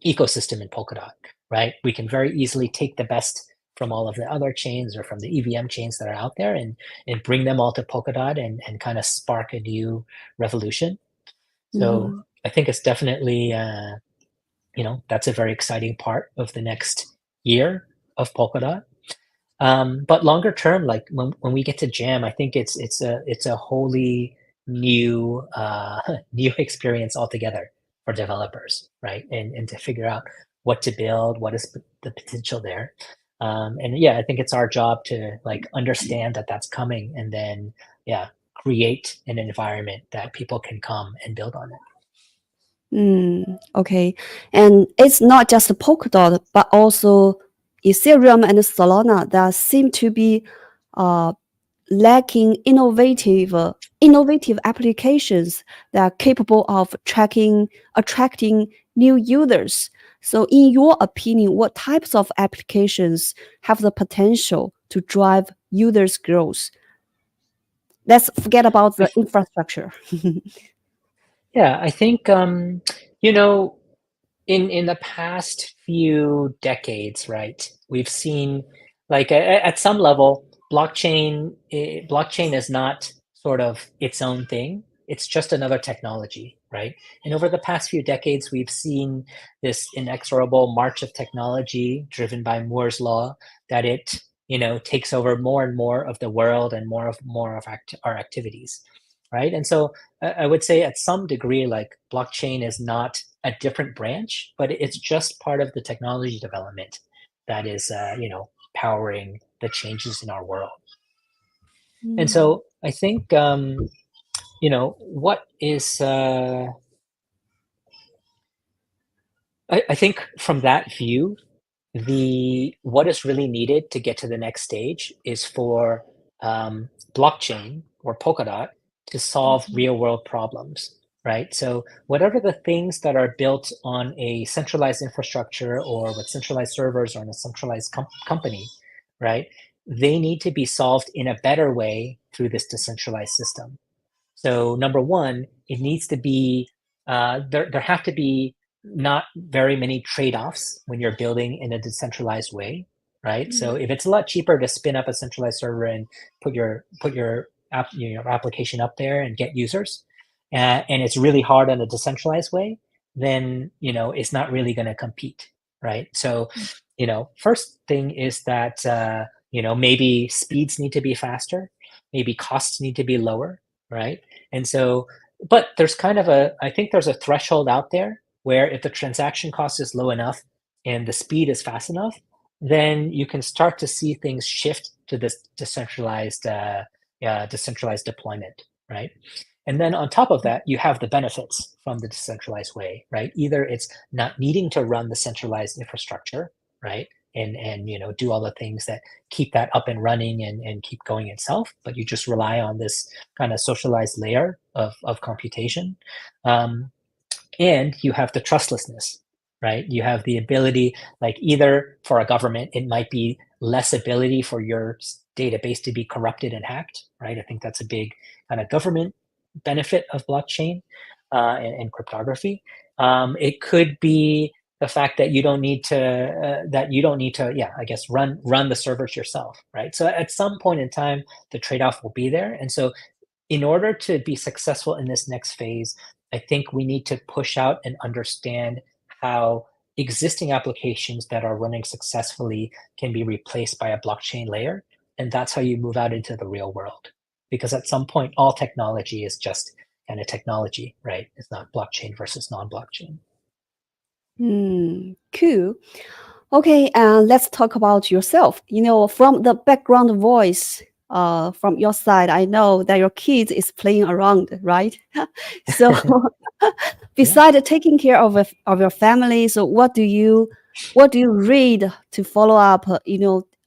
Speaker 2: ecosystem in Polkadot, right? We can very easily take the best from all of the other chains or from the EVM chains that are out there and bring them all to Polkadot and kind of spark a new revolution. So
Speaker 1: Mhm.
Speaker 2: I think it's definitely, that's a very exciting part of the next year of Polkadot. But longer term, like when we get to Jam, I think it's a wholly new new experience altogether for developers, right? And to figure out what to build, what is the potential there. And yeah, I think it's our job to like understand that that's coming, and then yeah, create an environment that people can come and build on it.
Speaker 1: Okay. And it's not just Polkadot, but also Ethereum and Solana that seem to be uh, lacking innovative applications that are capable of attracting new users. So, in your opinion, what types of applications have the potential to drive users' growth? Let's forget about
Speaker 2: I
Speaker 1: the infrastructure.
Speaker 2: Yeah, I think, you know, in the past few decades, right, we've seen like at some level, blockchain is not sort of its own thing. It's just another technology, right? And over the past few decades, we've seen this inexorable march of technology driven by Moore's law that it, takes over more and more of the world and more of our activities, right? And so I would say at some degree, like blockchain is not a different branch, but it's just part of the technology development that is, powering the changes in our world. And
Speaker 1: Mm,
Speaker 2: so I think, what is, I think from that view, the what is really needed to get to the next stage is for blockchain or Polkadot to solve
Speaker 1: mhm,
Speaker 2: real world problems, right? So whatever the things that are built on a centralized infrastructure or with centralized servers or in a centralized company, right? They need to be solved in a better way through this decentralized system. So number one, it needs to be there have to be not very many trade-offs when you're building in a decentralized way, right? So
Speaker 1: mm,
Speaker 2: if it's a lot cheaper to spin up a centralized server and put your application up there and get users, and it's really hard on a decentralized way, then it's not really going to compete, right? So first thing is that maybe speeds need to be faster, maybe costs need to be lower, right? And so, but there's kind of I think there's a threshold out there where if the transaction cost is low enough and the speed is fast enough, then you can start to see things shift to this decentralized deployment, right? And then on top of that, you have the benefits from the decentralized way, right? Either it's not needing to run the centralized infrastructure, right? And do all the things that keep that up and running and keep going itself, but you just rely on this kind of socialized layer of computation. Um, and you have the trustlessness, right? You have the ability, like either for a government, it might be less ability for your database to be corrupted and hacked, right? I think that's a big kind of government benefit of blockchain and cryptography. It could be the fact that you don't need to, yeah, I guess run the servers yourself, right? So at some point in time, the trade-off will be there, and so in order to be successful in this next phase, I think we need to push out and understand how existing applications that are running successfully can be replaced by a blockchain layer. And that's how you move out into the real world. Because at some point, all technology is just kind of technology, right? It's not blockchain versus non blockchain.
Speaker 1: cool. Okay, let's talk about yourself. From the background voice from your side, I know that your kid is playing around, right? So,
Speaker 2: Yeah.
Speaker 1: besides taking care of your family, so what do you read to follow up?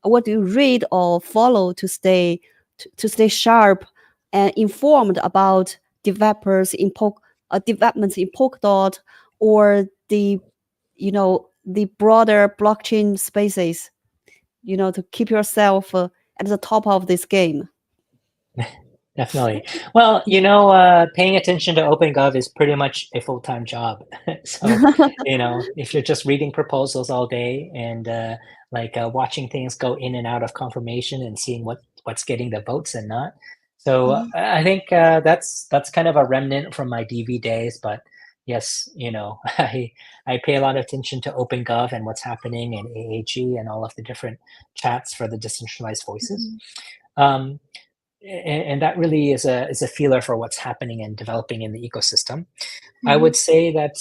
Speaker 1: What do you read or follow to stay sharp and informed about developments in Polkadot or the broader blockchain spaces, to keep yourself at the top of this game.
Speaker 2: Definitely. Well, paying attention to OpenGov is pretty much a full-time job. So, if you're just reading proposals all day and watching things go in and out of confirmation and seeing what's getting the votes and not. So
Speaker 1: Mhm,
Speaker 2: I think that's kind of a remnant from my DV days. But yes, I pay a lot of attention to OpenGov and what's happening in AAG and all of the different chats for the decentralized voices.
Speaker 1: mhm,
Speaker 2: Um, and that really is a feeler for what's happening and developing in the ecosystem. I
Speaker 1: mhm,
Speaker 2: would say that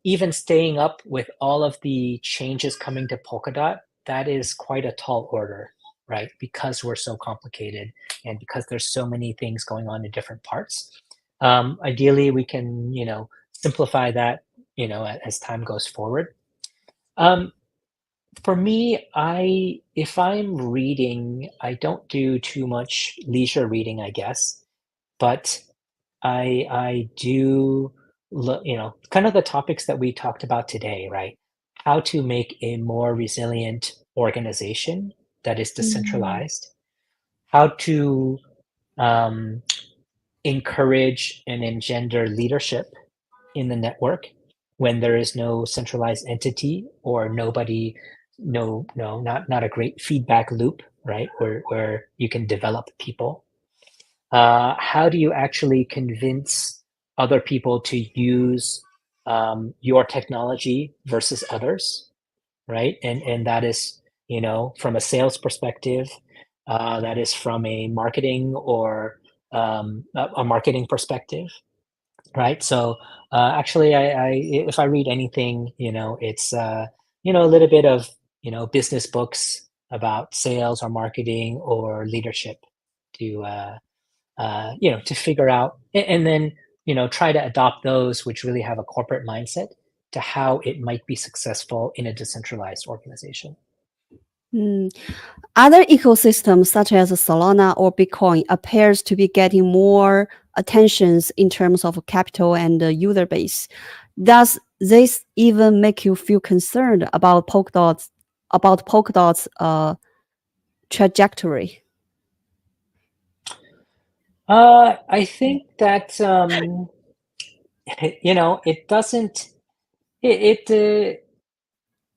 Speaker 2: even staying up with all of the changes coming to Polkadot, that is quite a tall order, right? Because we're so complicated and because there's so many things going on in different parts. Ideally, we can simplify that as time goes forward. Um, for me, if I'm reading, I don't do too much leisure reading, I guess, but I do. kind of the topics that we talked about today, right? How to make a more resilient organization that is
Speaker 1: Mm,
Speaker 2: decentralized, how to um, encourage and engender leadership in the network when there is no centralized entity or nobody, not a great feedback loop, right? Where you can develop people. How do you actually convince other people to use your technology versus others, right? And that is, from a sales perspective, that is from a marketing or a marketing perspective, right? So actually, if I read anything, it's a little bit of business books about sales or marketing or leadership to to figure out and then try to adopt those which really have a corporate mindset to how it might be successful in a decentralized organization.
Speaker 1: mm. Other ecosystems such as Solana or Bitcoin appears to be getting more attentions in terms of capital and user base. Does this even make you feel concerned about Polkadot's trajectory?
Speaker 2: I think that it doesn't it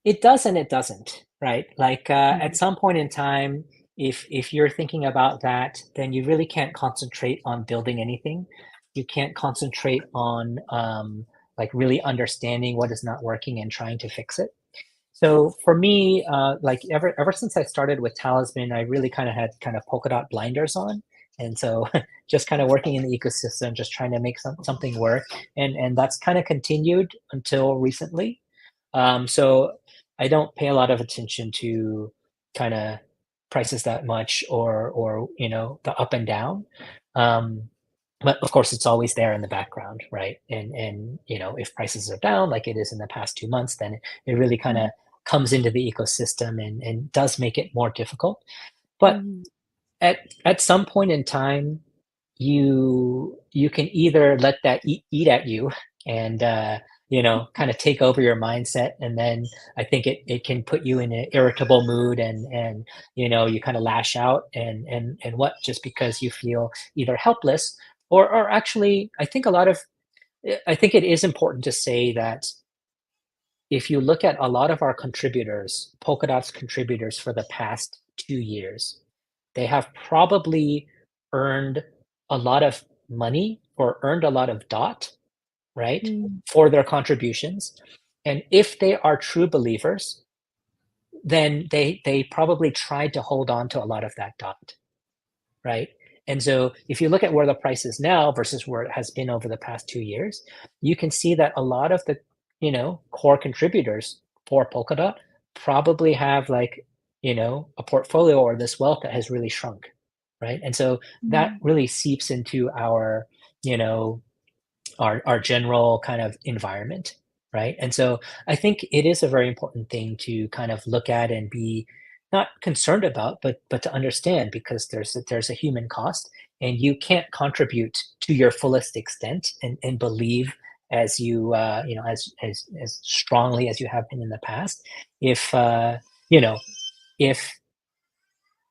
Speaker 2: it does and it doesn't, right? Like at
Speaker 1: Mm,
Speaker 2: some point in time, if you're thinking about that, then you really can't concentrate on building anything. You can't concentrate on like really understanding what is not working and trying to fix it. So for me, like ever since I started with Talisman, I really kind of had kind of Polkadot blinders on, and so just kind of working in the ecosystem, just trying to make something work, and that's kind of continued until recently. So I don't pay a lot of attention to kind of prices that much or the up and down. Um, but of course, it's always there in the background, right? And if prices are down, like it is in the past 2 months, then it really kind of
Speaker 1: mm,
Speaker 2: comes into the ecosystem and does make it more difficult. But
Speaker 1: mm,
Speaker 2: at some point in time, you can either let that eat at you and kind of take over your mindset, and then I think it can put you in an irritable mood, and you kind of lash out and what just because you feel either helpless or actually I think it is important to say that if you look at a lot of our contributors, Polkadot's contributors for the past 2 years, they have probably earned a lot of money or earned a lot of dot, right,
Speaker 1: mm,
Speaker 2: for their contributions. And if they are true believers, then they probably tried to hold on to a lot of that dot, right? And so if you look at where the price is now versus where it has been over the past 2 years, you can see that a lot of the core contributors for Polkadot probably have like a portfolio or this wealth that has really shrunk, right? And so that
Speaker 1: mm,
Speaker 2: really seeps into our you know our general kind of environment, right? And so I think it is a very important thing to kind of look at and be not concerned about, but to understand because there's a human cost, and you can't contribute to your fullest extent and believe as as strongly as you have been in the past if you know if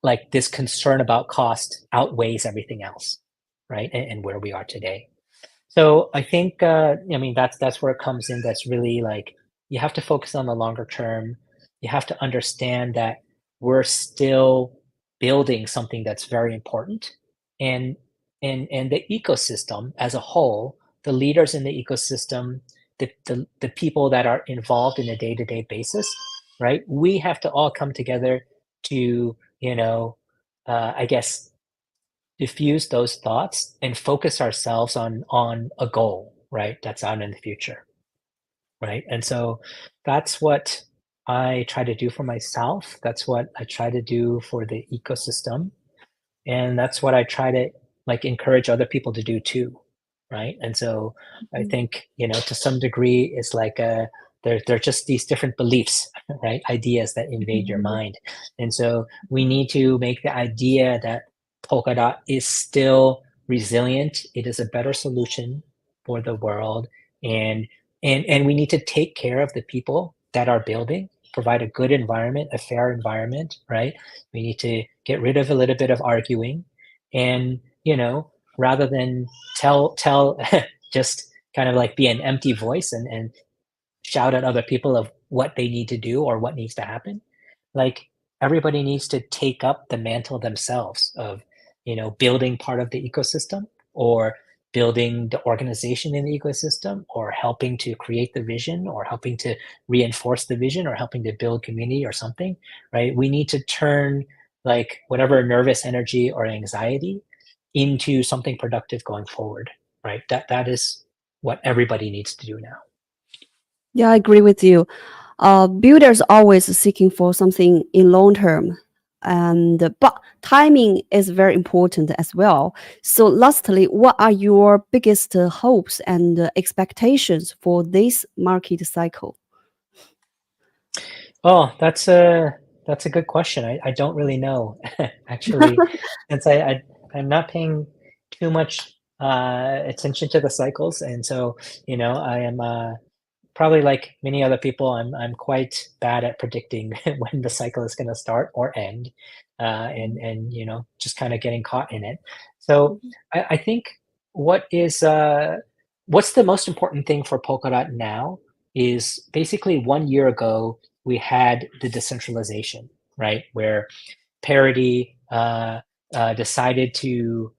Speaker 2: like this concern about cost outweighs everything else, right? And where we are today. So I think, I mean, that's where it comes in. That's really like you have to focus on the longer term. You have to understand that we're still building something that's very important, and and the ecosystem as a whole, the leaders in the ecosystem, the people that are involved in a day to day basis, right? We have to all come together to I guess diffuse those thoughts and focus ourselves on a goal, right? That's out in the future, right? And so that's what I try to do for myself. That's what I try to do for the ecosystem, and that's what I try to like encourage other people to do too, right? And so I
Speaker 1: mm,
Speaker 2: think to some degree it's like they're just these different beliefs, right? Ideas that invade your
Speaker 1: mm,
Speaker 2: mind, and so we need to make the idea that Polkadot is still resilient. It is a better solution for the world and and we need to take care of the people that are building, provide a good environment, a fair environment, right? We need to get rid of a little bit of arguing, and rather than tell just kind of like be an empty voice and shout at other people of what they need to do or what needs to happen. Like, everybody needs to take up the mantle themselves of, building part of the ecosystem, or building the organization in the ecosystem, or helping to create the vision, or helping to reinforce the vision, or helping to build community or something, right? We need to turn like whatever nervous energy or anxiety into something productive going forward, right? That is what everybody needs to do now.
Speaker 1: Yeah, I agree with you. Builders always seeking for something in long term, and but timing is very important as well. So, lastly, what are your biggest hopes and expectations for this market cycle?
Speaker 2: Oh, that's a good question. I don't really know actually, since I'm not paying too much attention to the cycles, and so I am probably like many other people. I'm quite bad at predicting when the cycle is going to start or end, and just kind of getting caught in it. So
Speaker 1: Mhm.
Speaker 2: I think what is what's the most important thing for Polkadot now is basically 1 year ago we had the decentralization, right? Where Parity decided to,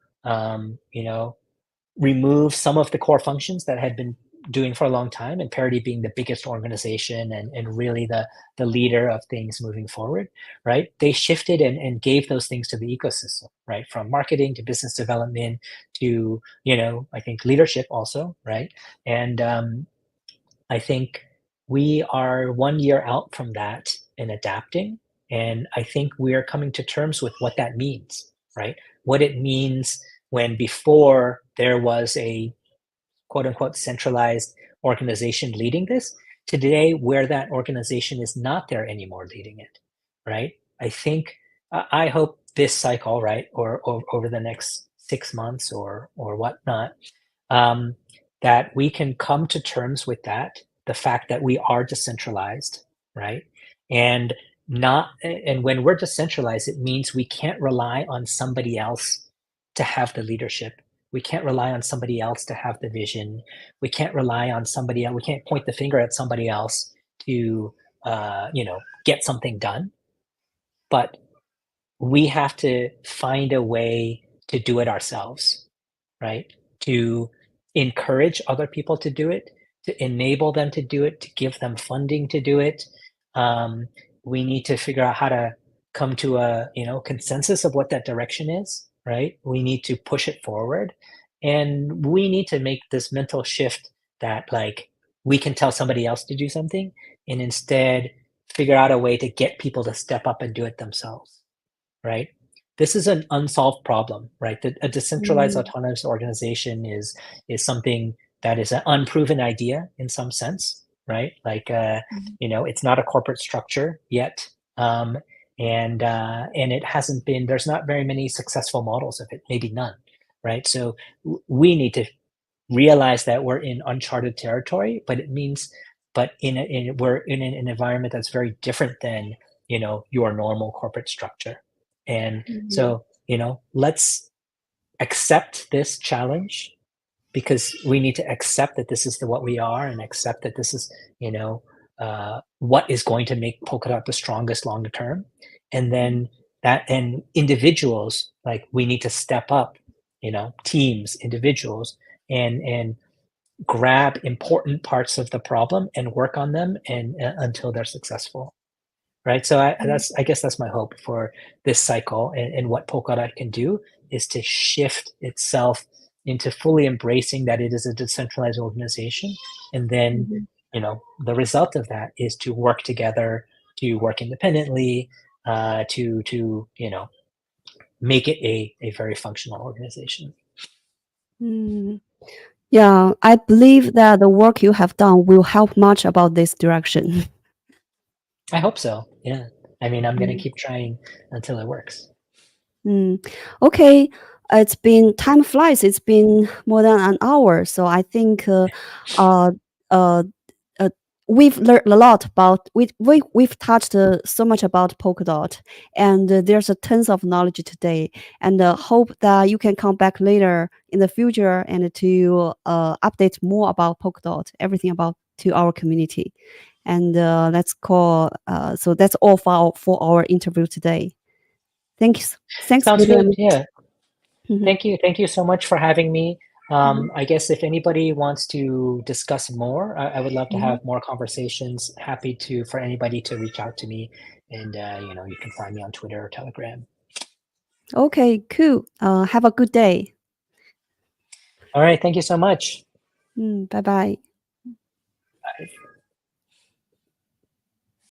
Speaker 2: remove some of the core functions that had been doing for a long time, and Parity being the biggest organization and really the leader of things moving forward, right? They shifted and gave those things to the ecosystem, right? From marketing to business development to, I think leadership also, right? And I think we are 1 year out from that and adapting, and I think we are coming to terms with what that means, right? What it means when before there was a quote unquote centralized organization leading this, today where that organization is not there anymore leading it, right? I think I hope this cycle, right, or over the next 6 months or whatnot, um, that we can come to terms with that, the fact that we are decentralized, right? And not and when we're decentralized, it means we can't rely on somebody else to have the leadership. We can't rely on somebody else to have the vision. We can't rely on somebody else. We can't point the finger at somebody else to, get something done. But we have to find a way to do it ourselves, right? To encourage other people to do it, to enable them to do it, to give them funding to do it. Um, we need to figure out how to come to a consensus of what that direction is, right? We need to push it forward, and we need to make this mental shift that like we can tell somebody else to do something, and instead figure out a way to get people to step up and do it themselves, right? This is an unsolved problem, right? A decentralized
Speaker 1: Mm,
Speaker 2: autonomous organization is something that is an unproven idea in some sense, right? Like,
Speaker 1: mhm,
Speaker 2: it's not a corporate structure yet, um, and it hasn't been. There's not very many successful models of it, maybe none, right? So we need to realize that we're in uncharted territory, but it means, but we're in an environment that's very different than your normal corporate structure, and
Speaker 1: mhm,
Speaker 2: so let's accept this challenge, because we need to accept that this is what we are, and accept that this is what is going to make Polkadot the strongest long term, and
Speaker 1: mhm,
Speaker 2: then that and individuals, like, we need to step up, teams, individuals, and grab important parts of the problem and work on them and until they're successful, right? So
Speaker 1: mhm,
Speaker 2: I guess that's my hope for this cycle, and what Polkadot can do is to shift itself into fully embracing that it is a decentralized organization, and then
Speaker 1: mhm.
Speaker 2: the result of that is to work together, to work independently, to make it a very functional organization.
Speaker 1: Mm. Yeah, I believe that the work you have done will help much about this direction.
Speaker 2: I hope so. Yeah. I mean, I'm gonna
Speaker 1: Mm,
Speaker 2: keep trying until it works.
Speaker 1: mm. Okay. it's been time flies. It's been more than an hour, so I think uh, uh, uh, we've learned a lot about we've touched so much about Polkadot, and there's a tons of knowledge today. And hope that you can come back later in the future and to update more about Polkadot, everything about to our community. And let's call. So that's all for our interview today. Thanks, thanks,
Speaker 2: Sounds good.
Speaker 1: William.
Speaker 2: Yeah.
Speaker 1: Mhm,
Speaker 2: Thank you. Thank you so much for having me.
Speaker 1: mhm,
Speaker 2: I guess if anybody wants to discuss more, I would love to
Speaker 1: mhm.
Speaker 2: have more conversations. Happy to for anybody to reach out to me, and you can find me on Twitter or Telegram.
Speaker 1: Okay, cool. Have a good day.
Speaker 2: All right. Thank you so much.
Speaker 1: Bye bye.